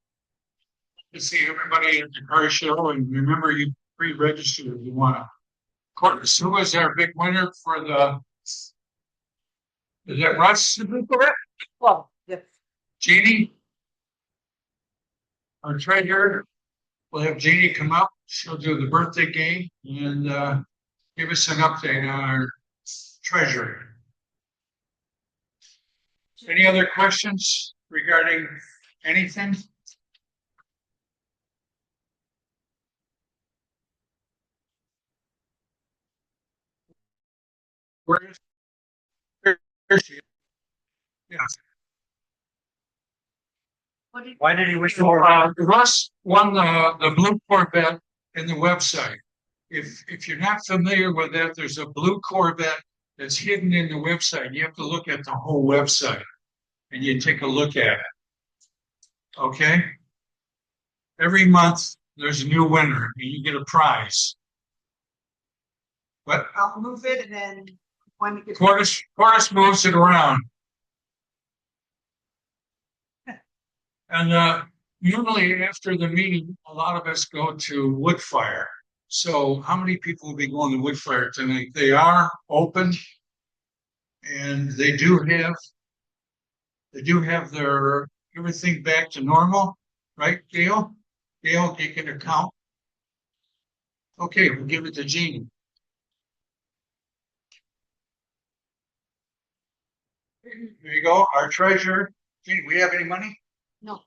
Good to see everybody at the car show, and remember you pre-register if you want to. Of course, who was our big winner for the? Is that Russ? Well, yeah. Jeannie? Our treasurer. We'll have Jeannie come up. She'll do the birthday game and give us an update on our treasury. Any other questions regarding anything? Where is she? Yes. Why did he wish Russ won the blue Corvette in the website. If you're not familiar with that, there's a blue Corvette that's hidden in the website. You have to look at the whole website and you take a look at it. Okay? Every month there's a new winner and you get a prize. What? I'll move it and then when it gets. Chorus moves it around. And usually after the meeting, a lot of us go to Woodfire. So how many people will be going to Woodfire tonight? They are open and they do have their everything back to normal, right, Gail? Gail, you can account. Okay, we'll give it to Jeannie. There you go, our treasurer. Jeannie, we have any money? No.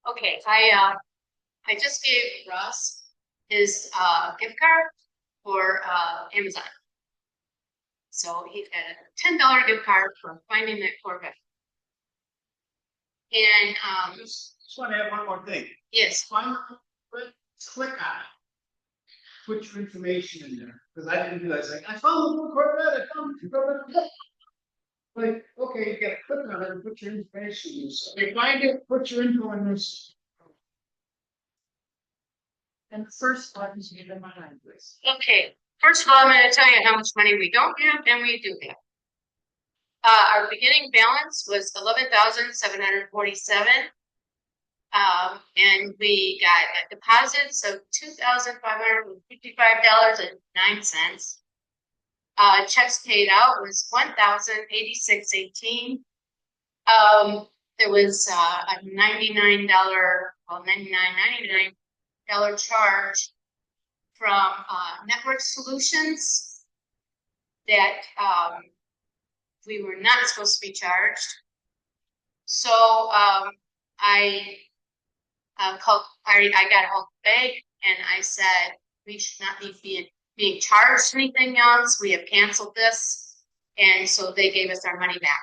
Okay, I just gave Russ his gift card for Amazon. So he had a $10 gift card for finding that Corvette. And Just want to add one more thing. yes, Click on it. Put your information in there, because I didn't do that. It's like, I found the Corvette, I found the Corvette. Like, okay, you gotta click on it and put your information in. So if you find it, put your info in this. And the first one is you in behind this. okay. First of all, I'm going to tell you how much money we don't have and we do have. Our beginning balance was 11,747. And we got deposits of $2,555.09. Checks paid out was $1,086.18. There was a $99 charge from Network Solutions that we were not supposed to be charged. So I got a hold of the bank and I said we should not be being charged anything else. We have canceled this, and so they gave us our money back.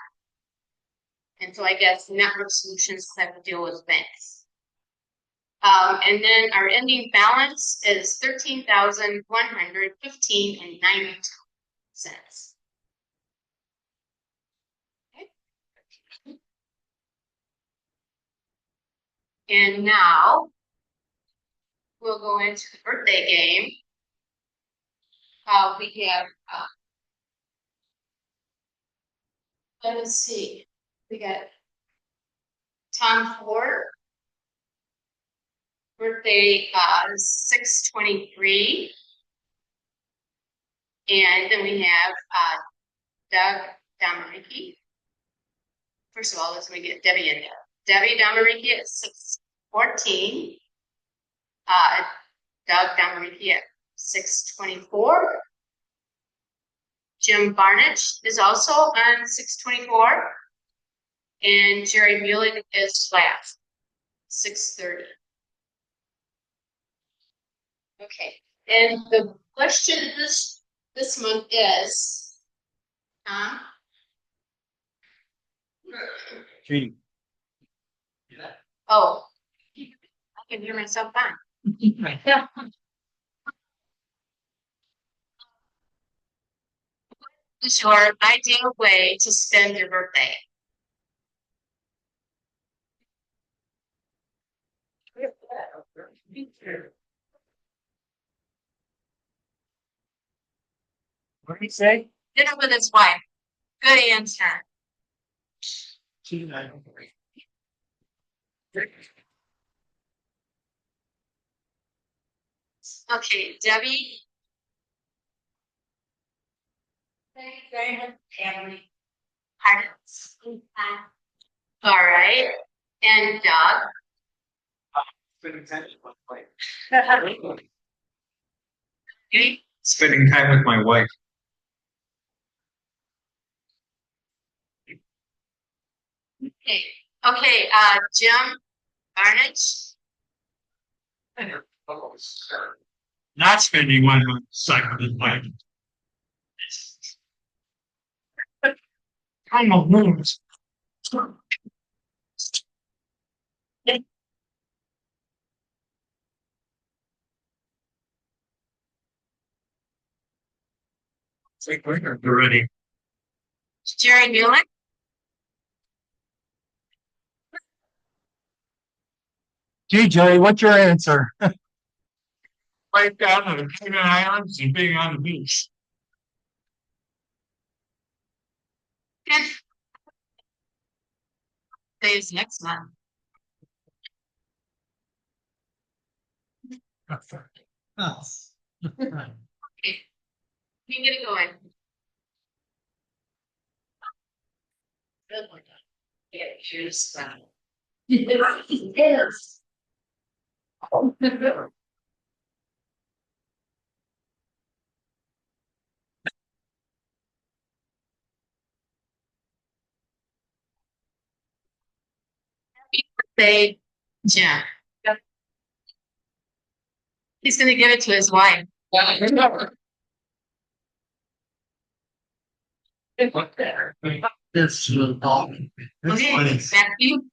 And so I guess Network Solutions have to deal with banks. And then our ending balance is $13,115.92. Okay. And now we'll go into the birthday game. We have, let's see, we got Tom Ford, birthday 6/23. And then we have Doug Dominique. First of all, let's make it Debbie and Doug. Debbie Dominique at 6/14. Doug Dominique at 6/24. Jim Barnich is also on 6/24. And Jerry Mullen is last, 6/30. Okay, and the question this month is, oh, I can hear myself fine. What is your ideal way to spend your birthday? What did he say? Dinner with his wife. Good answer. Okay, Debbie. Family. Parents. All right. And Doug. Okay. Spending time with my wife. Okay, Jim Barnich. Not spending my time with my kind of moves. You're ready. Jerry Mullen. Gee, Jerry, what's your answer? Right down on the Cayman Islands and being on the beach. Days next month. Okay, you get it going. Yeah, here's that. It is. Happy birthday, Jim. He's gonna give it to his wife. This is Okay, back to you.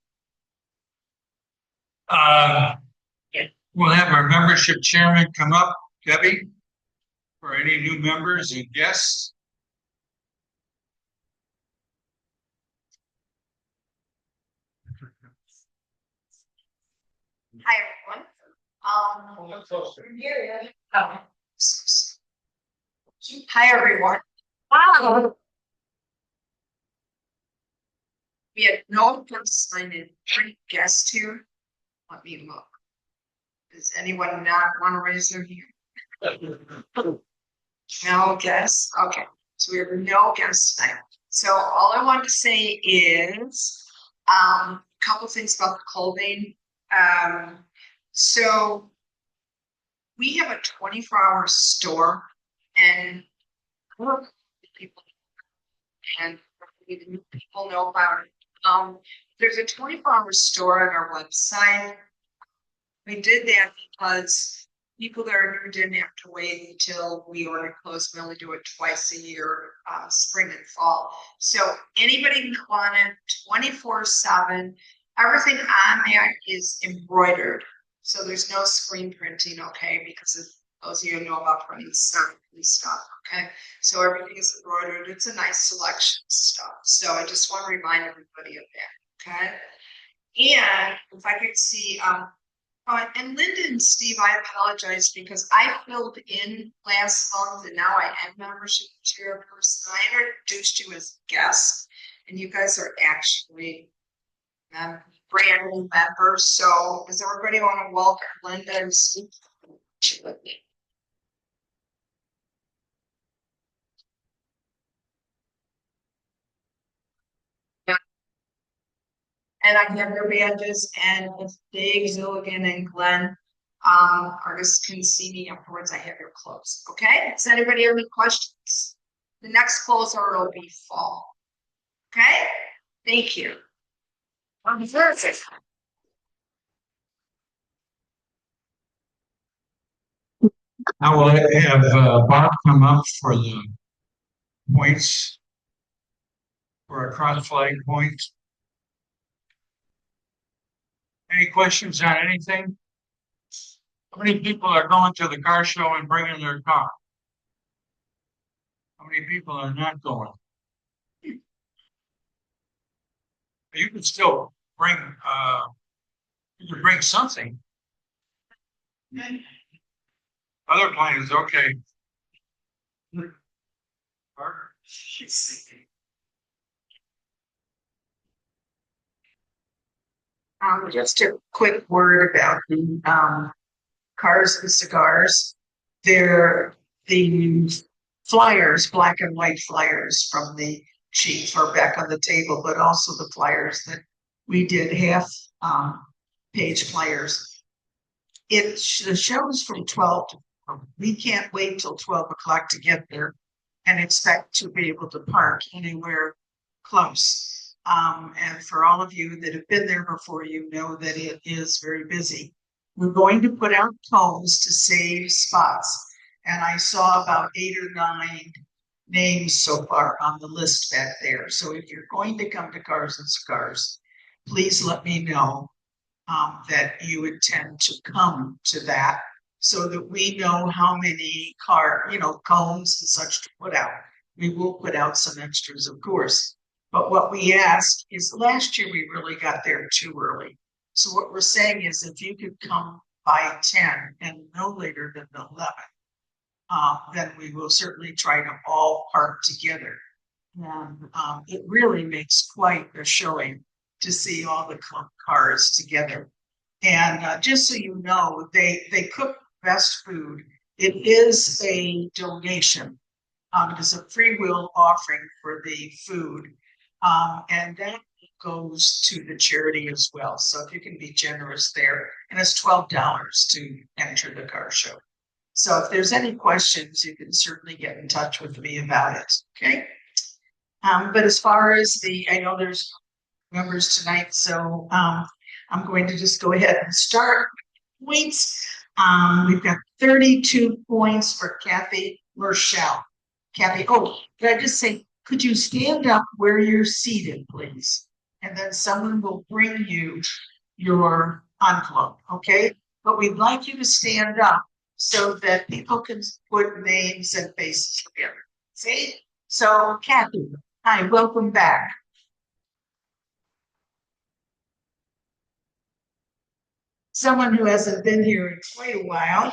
We'll have our membership chairman come up, Debbie, for any new members and guests. Hi, everyone. Hi, everyone. Wow. We had no undecided guests here. Let me look. Does anyone not want to raise their hand? No guess. Okay, so we have no guests tonight. So all I want to say is a couple things about the clothing. So we have a 24-hour store, and people and people know about it. There's a 24-hour store on our website. We did that because people that are new didn't have to wait until we order clothes. We only do it twice a year, spring and fall. So anybody can go on it 24/7. Everything on there is embroidered. So there's no screen printing, okay? Because of those of you who know about printing stuff and stuff, okay? So everything is embroidered. It's a nice selection of stuff. So I just want to remind everybody of that, okay? And if I could see, and Linda and Steve, I apologize because I filled in last month and now I am membership chairperson. I introduced you as guests, and you guys are actually brand new members. So does everybody want to welcome Linda and Steve? And I have their badges, and if Dave, Zilligan, and Glenn, artists can see me afterwards, I have your clothes. Okay? Does anybody have any questions? The next clothes order will be fall. Okay? Thank you. Perfect. I will have Bob come up for the points for a cross flag point. Any questions on anything? How many people are going to the car show and bringing their car? How many people are not going? You can still bring, you can bring something. Other plans, okay. Just a quick word about the cars and cigars. They're the flyers, black and white flyers from the chief are back on the table, but also the flyers that we did, half page flyers. The show is from 12 to 4. We can't wait till 12 o'clock to get there and expect to be able to park anywhere close. And for all of you that have been there before, you know that it is very busy. We're going to put out cones to save spots. And I saw about 8 or 9 names so far on the list back there. So if you're going to come to Cars and Cigars, please let me know that you intend to come to that so that we know how many cones and such to put out. We will put out some extras, of course. But what we asked is last year we really got there too early. So what we're saying is if you could come by 10 and no later than 11, then we will certainly try to all park together. And it really makes quite a showing to see all the cars together. And just so you know, they cook best food. It is a donation. It is a free will offering for the food. And that goes to the charity as well. So if you can be generous there, and it's $12 to enter the car show. So if there's any questions, you can certainly get in touch with me about it. Okay. But as far as I know there's members tonight, so I'm going to just go ahead and start points. We've got 32 points for Kathy Rochelle. Kathy, did I just say, could you stand up where you're seated, please? And then someone will bring you your envelope, okay? But we'd like you to stand up so that people can put names and faces together. See? So, Kathy, hi, welcome back. Someone who hasn't been here in quite a while.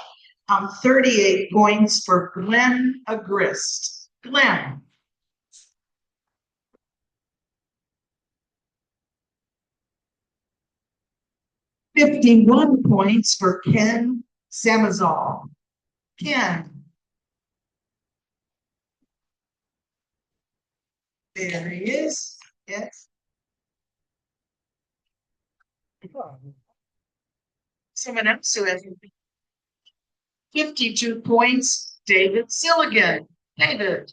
38 points for Glenn Agrist. Glenn. 51 points for Ken Samazal. Ken. There he is. Yes. Someone else who has 52 points, David Silligan. David.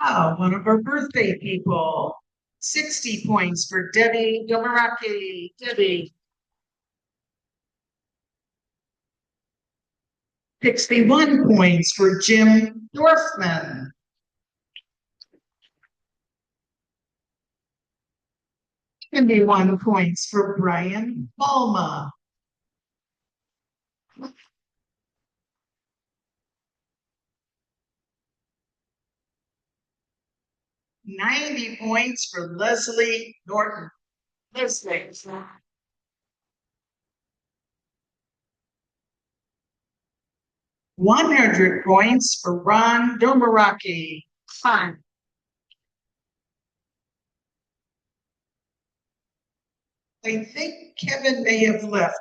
Oh, one of our birthday people. 60 points for Debbie Domaraki. Debbie. 61 points for Jim Dorfman. 71 points for Brian Balma. 90 points for Leslie Norton. Leslie. 100 points for Ron Domaraki. Fine. I think Kevin may have left.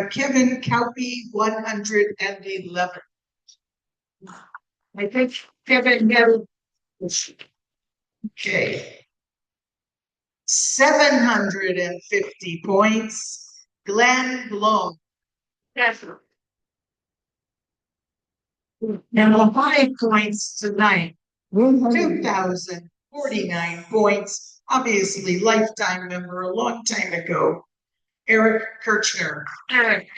Kevin Cowpy, 111. I think Kevin had. Okay. 750 points. Glenn Blum. Now 5 points tonight. 2,049 points. Obviously, lifetime member a long time ago. Eric Kirchner. Eric.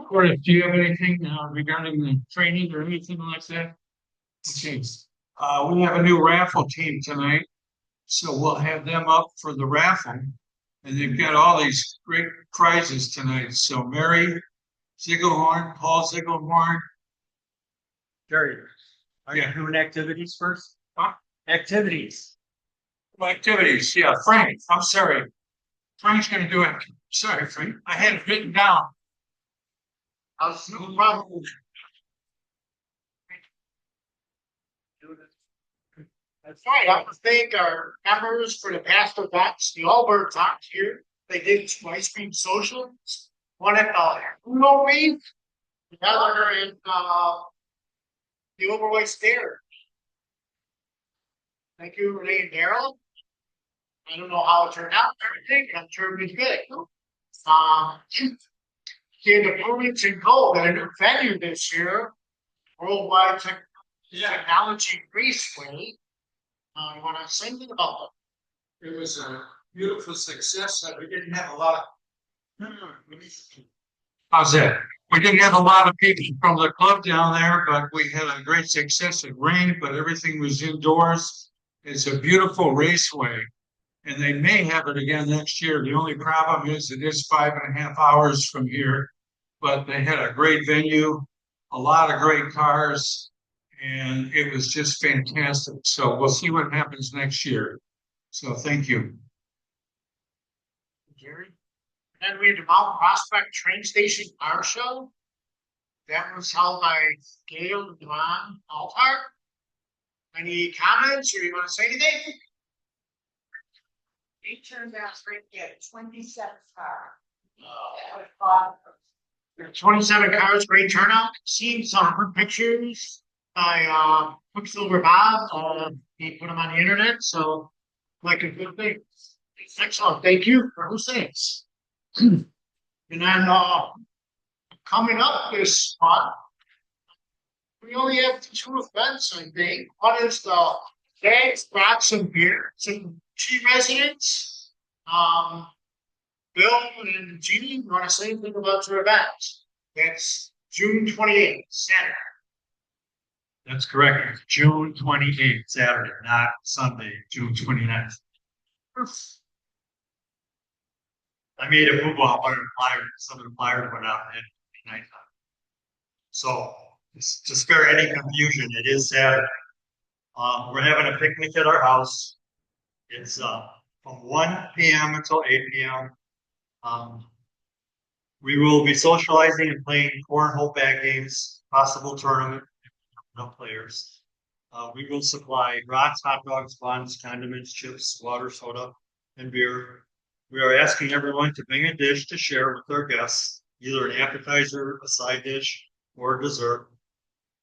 Corey, do you have anything regarding the training or anything like that? Okay, we have a new raffle team tonight, so we'll have them up for the raffle. And they've got all these great prizes tonight. So Mary Ziegelhorn, Paul Ziegelhorn. Jerry, are you doing activities first? Huh? Activities. Activities, yeah, Frank, I'm sorry. Frank's gonna do it. Sorry, Frank, I had it written down. No problem. That's right. I want to thank our members for the past events. The Allbird Talks here. They did 2 ice cream socials. One at Uno Reef, the other in the Overway Stair. Thank you, Renee and Daryl. I don't know how it turned out. Everything, I'm sure it was good. Did the Bloomington Gold at a new venue this year, Worldwide Technology Raceway. You want to say anything about It was a beautiful success that we didn't have a lot of. How's that? We didn't have a lot of people from the club down there, but we had a great success. It rained, but everything was indoors. It's a beautiful raceway, and they may have it again next year. The only problem is it is 5.5 hours from here, but they had a great venue, a lot of great cars, and it was just fantastic. So we'll see what happens next year. So thank you. Jerry? And then we had the Mount Prospect Train Station Car Show. That was held by Gail and Ron Altar. Any comments or you want to say anything? They turned out great. Get 27 cars. 27 cars, great turnout. Seen some pictures by Quicksilver Bob. He put them on the internet, so like a good thing. Excellent. Thank you for those things. And then coming up this month, we only have 2 events, I think. One is the Dad's Box and Beer. Some T residents. Bill and Jeannie, you want to say anything about your event? That's June 28th, Saturday. That's correct. It's June 28th, Saturday, not Sunday, June 29th. I made a move on one of the flyers. Some of the flyers went out at nighttime. So to spare any confusion, it is Saturday. We're having a picnic at our house. It's from 1 p.m. until 8 p.m. We will be socializing and playing cornhole bag games, possible tournament, no players. We will supply rocks, hot dogs, buns, condiments, chips, water, soda, and beer. We are asking everyone to bring a dish to share with their guests, either an appetizer, a side dish, or a dessert,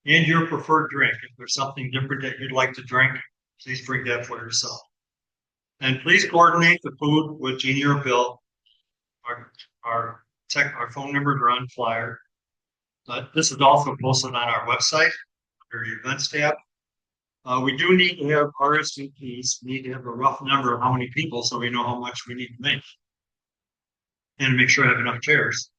and your preferred drink. If there's something different that you'd like to drink, please bring that for yourself. And please coordinate the food with Jeannie or Bill. Our phone numbers are on the flyer. But this is also posted on our website under the events tab. We do need to have RSVPs. We need to have a rough number of how many people so we know how much we need to make. And make sure I have enough chairs.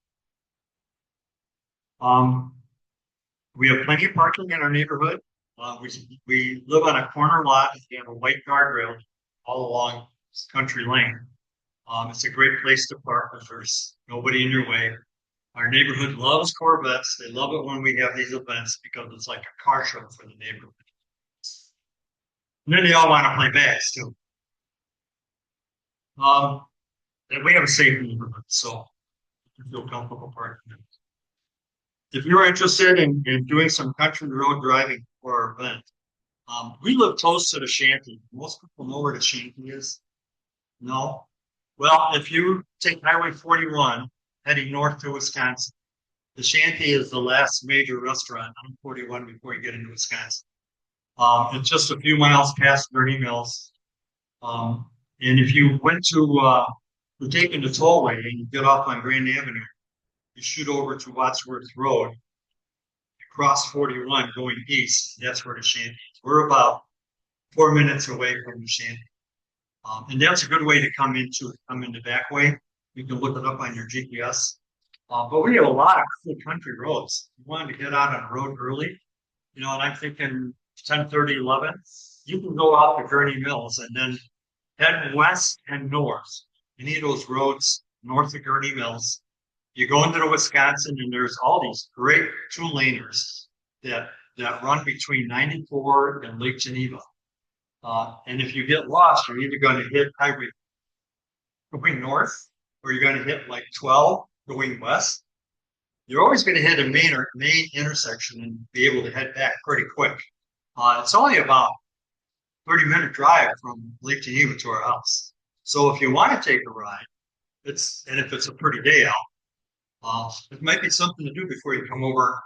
We have plenty of parking in our neighborhood. We live on a corner lot. We have a white guardrail all along Country Lane. It's a great place to park if there's nobody in your way. Our neighborhood loves Corvettes. They love it when we have these events because it's like a car show for the neighborhood. And then they all want to play bags too. And we have a safe neighborhood, so you feel comfortable parking. If you're interested in doing some country road driving for our event, we live close to the shanty. Most people know where the shanty is. No? Well, if you take Highway 41 heading north to Wisconsin, the shanty is the last major restaurant on 41 before you get into Wisconsin. It's just a few miles past Gurney Mills. And if you went to, you're taking the tollway and you get off on Grand Avenue, you shoot over to Wadsworth Road, you cross 41 going east, that's where the shanty is. We're about 4 minutes away from the shanty. And that's a good way to come in the back way. You can look it up on your GPS. But we have a lot of cool country roads. You wanted to get out on the road early, and I'm thinking 10:30, 11. You can go out to Gurney Mills and then head west and north. Any of those roads north of Gurney Mills, you go into the Wisconsin, and there's all these great two-laners that run between 94 and Lake Geneva. And if you get lost, you're either going to hit highway going north, or you're going to hit like 12 going west. You're always going to hit a main intersection and be able to head back pretty quick. It's only about 30-minute drive from Lake Geneva to our house. So if you want to take a ride, if it's a pretty day out, it might be something to do before you come over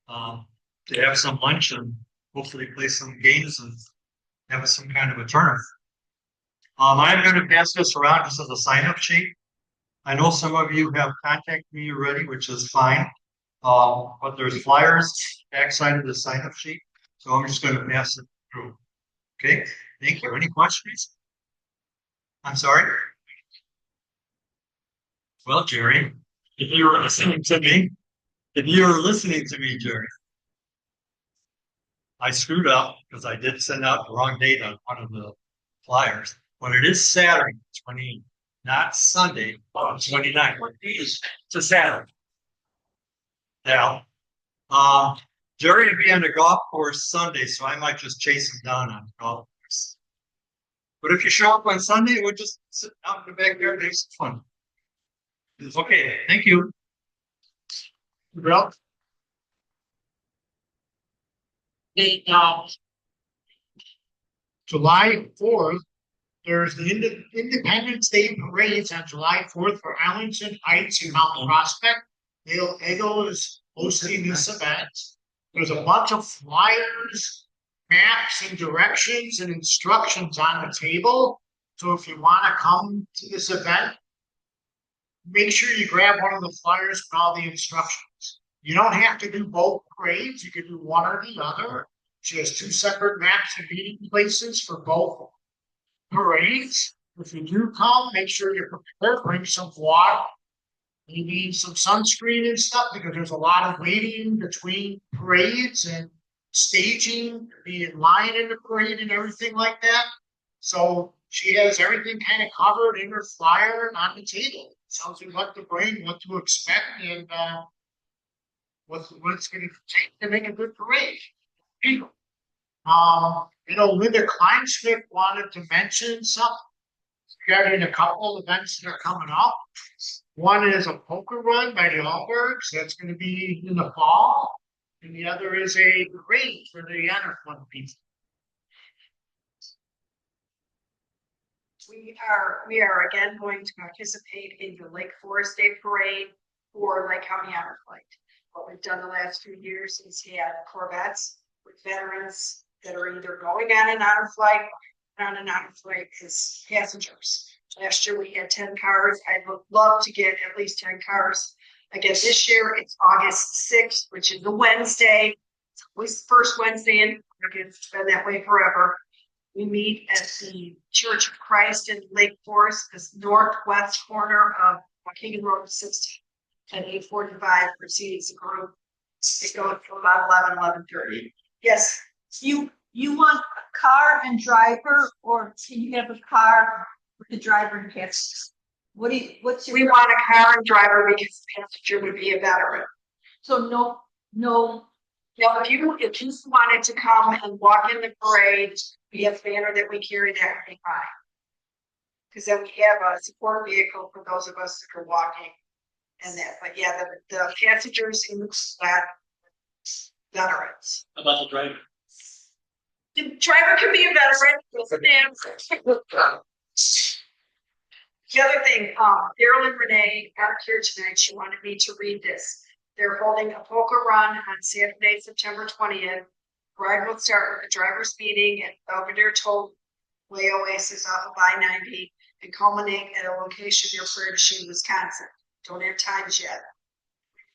to have some lunch and hopefully play some games and have some kind of a tournament. I'm going to pass this around just as a sign-up sheet. I know some of you have contacted me already, which is fine. But there's flyers backside of the sign-up sheet, so I'm just going to pass it through. Okay, thank you. Any questions? I'm sorry? Well, Jerry, if you were listening to me, Jerry, I screwed up because I did send out the wrong date on one of the flyers. But it is Saturday, 20, not Sunday, but 29. It's a Saturday. Now, Jerry will be on the golf course Sunday, so I might just chase him down on the golf course. But if you show up on Sunday, we'll just sit out in the backyard and have some fun. Okay, thank you. Well, July 4th, there's the Independence Day parades on July 4th for Arlington Heights and Mount Prospect. Eagle is hosting this event. There's a bunch of flyers, maps, and directions and instructions on the table. So if you want to come to this event, make sure you grab one of the flyers with all the instructions. You don't have to do both parades. You can do one or the other. She has 2 separate maps and meeting places for both parades. If you do come, make sure you're prepared. Bring some water. You need some sunscreen and stuff because there's a lot of waiting between parades and staging, be in line in the parade and everything like that. So she has everything kind of covered in her flyer and on the table. Tells you what to bring, what to expect, and what it's going to take to make a good parade. Linda Kleinsmith wanted to mention something. regarding a couple events that are coming up. One is a poker run by the Allbirds. That's going to be in the fall. And the other is a parade for the Honor Fund people. We are again going to participate in the Lake Forest Day Parade for Lake County Honor Flight. What we've done the last few years is had Corvettes with veterans that are either going on an honor flight or on an honor flight as passengers. Last year we had 10 cars. I would love to get at least 10 cars. Again, this year it's August 6th, which is a Wednesday. It's always the first Wednesday in Oregon. It's been that way forever. We meet at the Church of Christ in Lake Forest, this northwest corner of Waukegan Road 16 at 8:45 proceeds the group. It goes from about 11:30. Yes. You want a car and driver, or can you have a car with the driver and passenger? What's your? We want a car and driver because the passenger would be a veteran. So no. No, if you wanted to come and walk in the parade, we have a banner that we carry that would be fine. Because then we have a support vehicle for those of us that are walking and that. But yeah, the passengers in the flat veterans. How about the driver? The driver can be a veteran. The other thing, Daryl and Renee aren't here tonight. She wanted me to read this. They're holding a poker run on Saturday, September 20th. Ride will start with a driver's meeting at Belvedere Tollway Oasis off of I-90 and culminate at a location near Prairie du Chien, Wisconsin. Don't have times yet.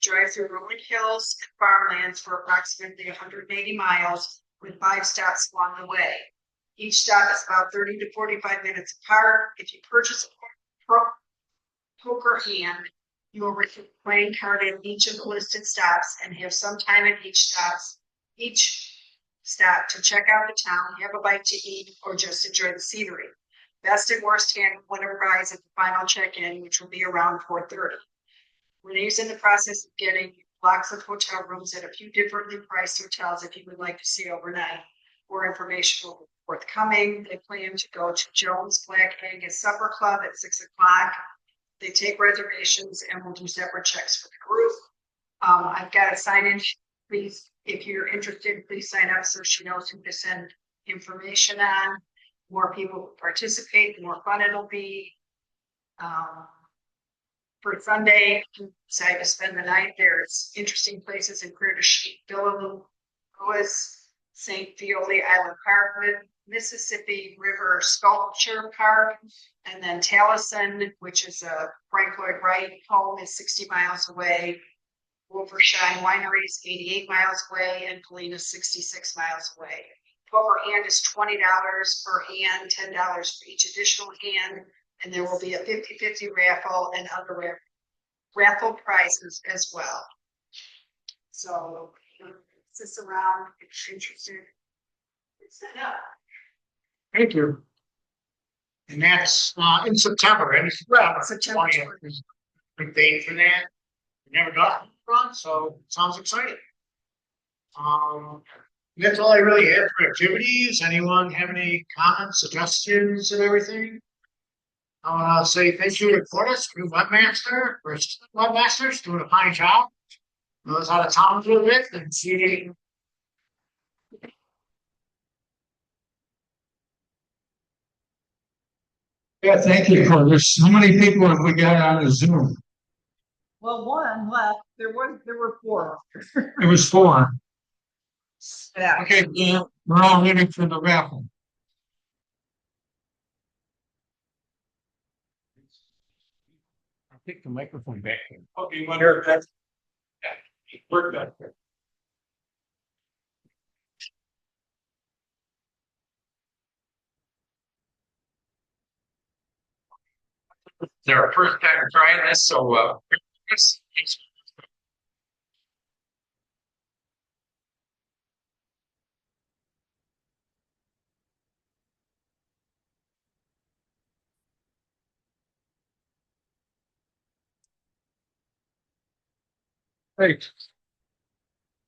Drive through rolling hills and farmlands for approximately 180 miles with 5 stops along the way. Each stop is about 30 to 45 minutes apart. If you purchase a poker hand, you will receive a playing card at each of the listed stops and have some time at each stop to check out the town, have a bite to eat, or just enjoy the scenery. Best and worst hand winner prize at the final check-in, which will be around 4:30. Renee's in the process of getting blocks of hotel rooms at a few differently priced hotels if you would like to stay overnight. More information will be forthcoming. They plan to go to Jones Black Angus Supper Club at 6 o'clock. They take reservations and will do separate checks for the group. I've got a sign-in. Please, if you're interested, please sign up so she knows who to send information on. More people will participate, the more fun it'll be. For Sunday, decide to spend the night. There's interesting places in Prairie du Chien, Villa Lewis, St. Violi Island Park, Mississippi River Sculpture Park, and then Taliesin, which is a Frank Lloyd Wright home, is 60 miles away. Wolfersheim Winery is 88 miles away, and Polina 66 miles away. Poker hand is $20 per hand, $10 for each additional hand, and there will be a 50-50 raffle and other raffle prizes as well. So, this around, if you're interested, set up. Thank you. And that's in September, and it's September 20th is the date for that. We never got it run, so it sounds exciting. That's all I really have for activities. Anyone have any comments, suggestions, and everything? I want to say thank you to Cordes, to Webmaster, for Webmasters doing a fine job. I was out of town a little bit and see. Yeah, thank you, Curtis. How many people have we got on the Zoom? Well, one left. There were 4. It was 4. Yeah. Okay, yeah, we're all ready for the raffle. I'll take the microphone back here. Okay, you want to hear that? Yeah, work back there. They're our first time trying this, so Hey.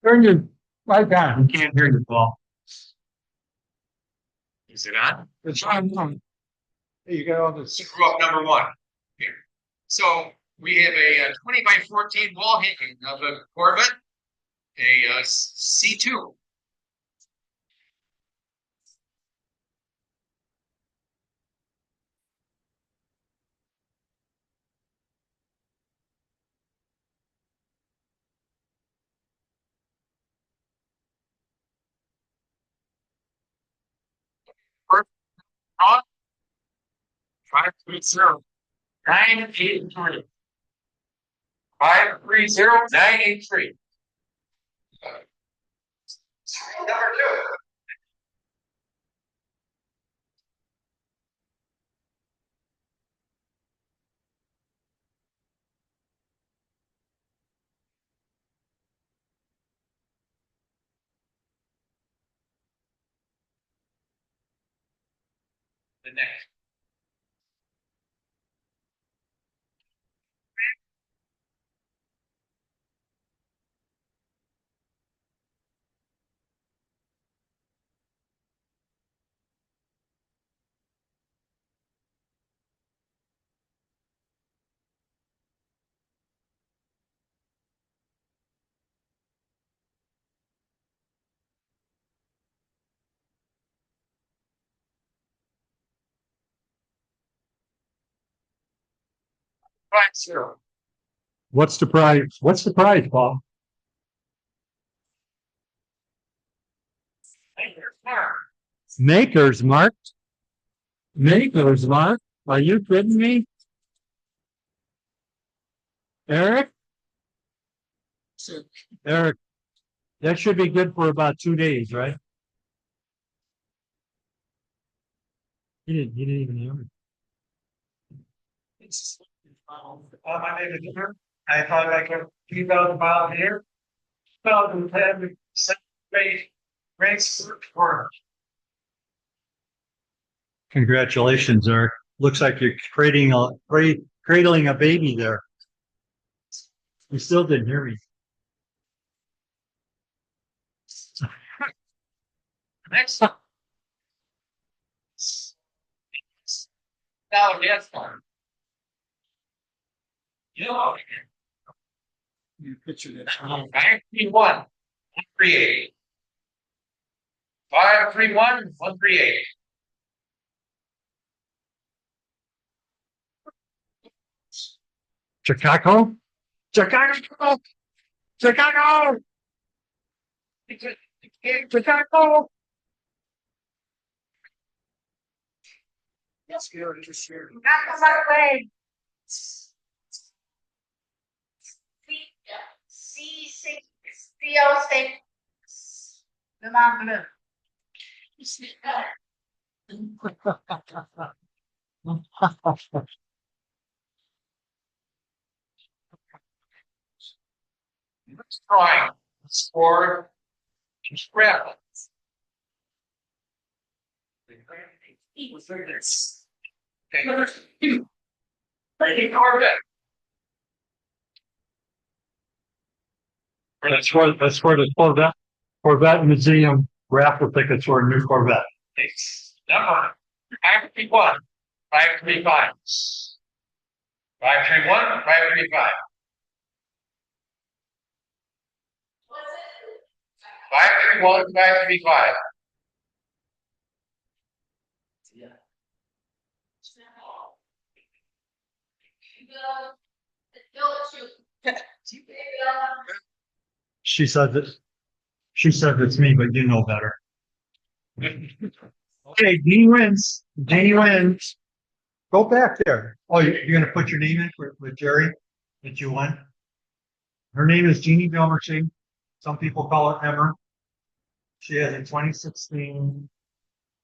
Turn your mic on. We can't hear you, Paul. is it on? It's on. You got all this. Screw up number one here. So we have a 20 by 14 wall hanging of a Corvette, a C2. First on 530-983. 530-983. Number two. The next. Right, zero. What's the price? What's the price, Paul? Maker's Mark. Maker's Mark. Are you kidding me? Eric? Eric, that should be good for about 2 days, right? He didn't even hear me. My name is Jimmer. I thought I could 2,000 miles a year. 2010 base race for Congratulations, Eric. Looks like you're cradling a baby there. You still didn't hear me. Next. Now, yes, one. You know, You picture that. 531, 138. 531, 138. Chicago? Chicago! Chicago! Chicago! Not my way. C6 the Mount Blue. Let's try score to scrap. Okay. Ready, Corvette. That's for the Corvette Museum raffle tickets for a new Corvette. Number 531, 535. 531, 535. 531, 535. She said it's me, but you know better. Okay, Jeannie wins. Jeannie wins. Go back there. Oh, you're gonna put your name in with Jerry that you won? Her name is Jeannie Belmershing. Some people call her Emmer. She has a 2016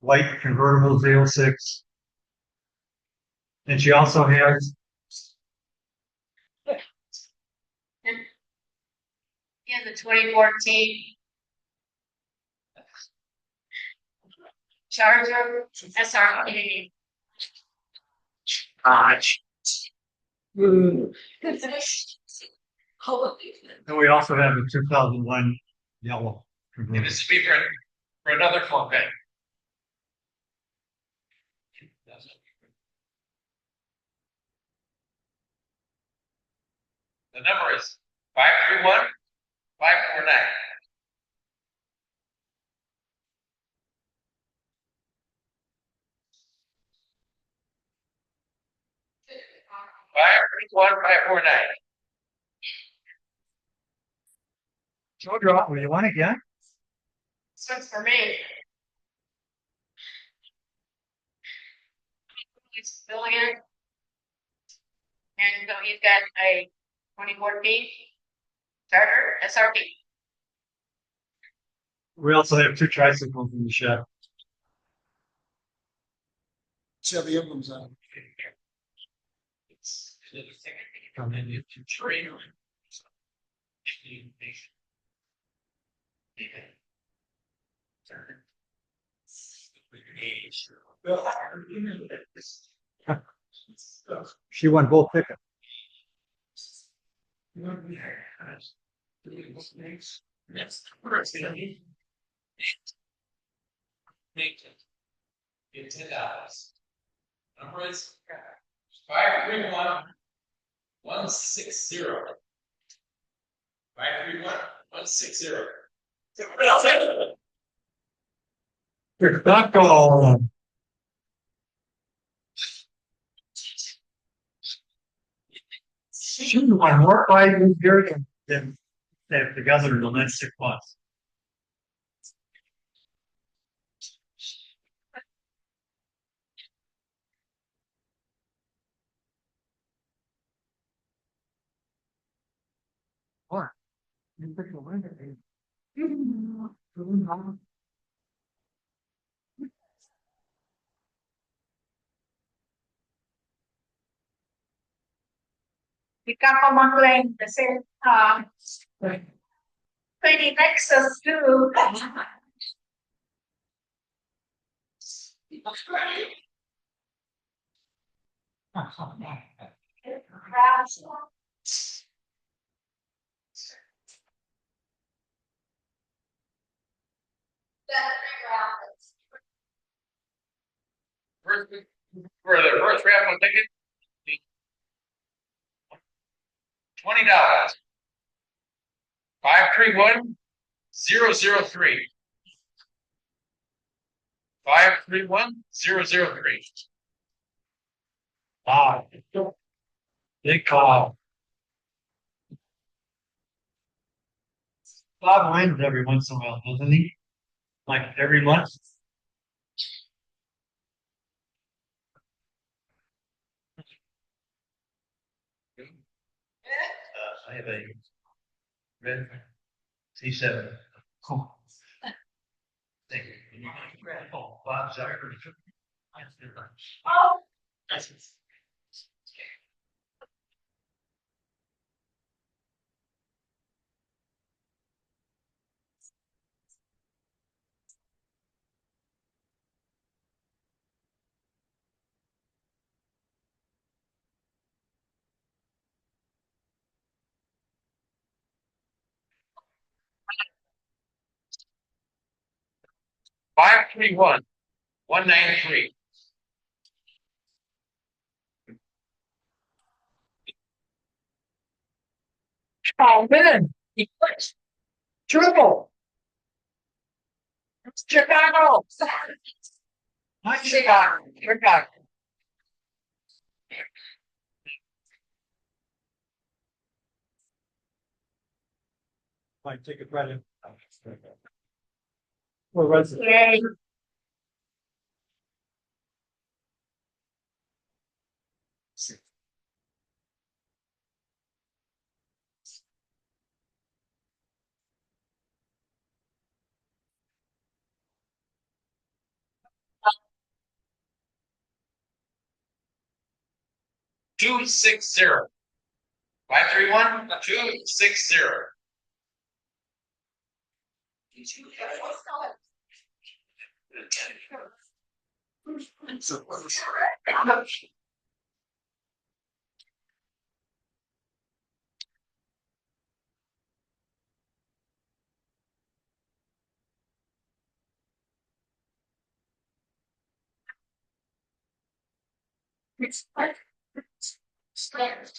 white convertible Z06. And she also has He has a 2014 Charger SRT. and we also have a 2001 yellow And convertible. this would be for another Corvette. The number is 531-549. Five 549. Joe, drop. Will you want again? This one's for me. It's Bill again. And so he's got a 2014 Charger SRT. We also have 2 tricycles in the shed. Chevy emblems on. Come in into trade. She won both tickets. Get $10. Number is 531-160. 531-160. Taco. She won more prizes here than they've together in the last 6 months. What? You picked the winner. Di Campo Maclean kasi pwede Texas too. First, for the first raffle ticket, $20. 531-003. 531-003. Wow. Big call. Bob wins every once in a while, doesn't he? Like every month. I have a red C7. Cool. Thank you. Oh, Bob Zucker. Oh, That's 531-193. oh man, triple. It's Chicago. Not Chicago. Chicago. Might take a credit. Or was it? Yay. Two six zero. 531-260.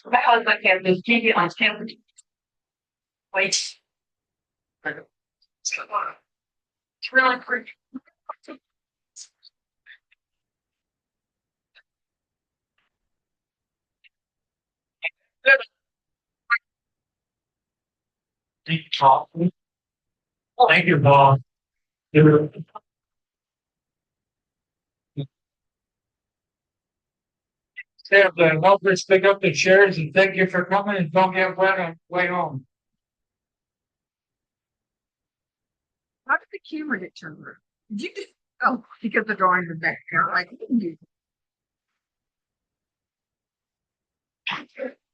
My husband has this TV on him. Wait. It's really pretty. Deep talk. Thank you, Bob. Have the helpers pick up the chairs and thank you for coming and don't get wet on the way home. How did the camera get turned around? Did you just, oh, because the drawing was back there, like,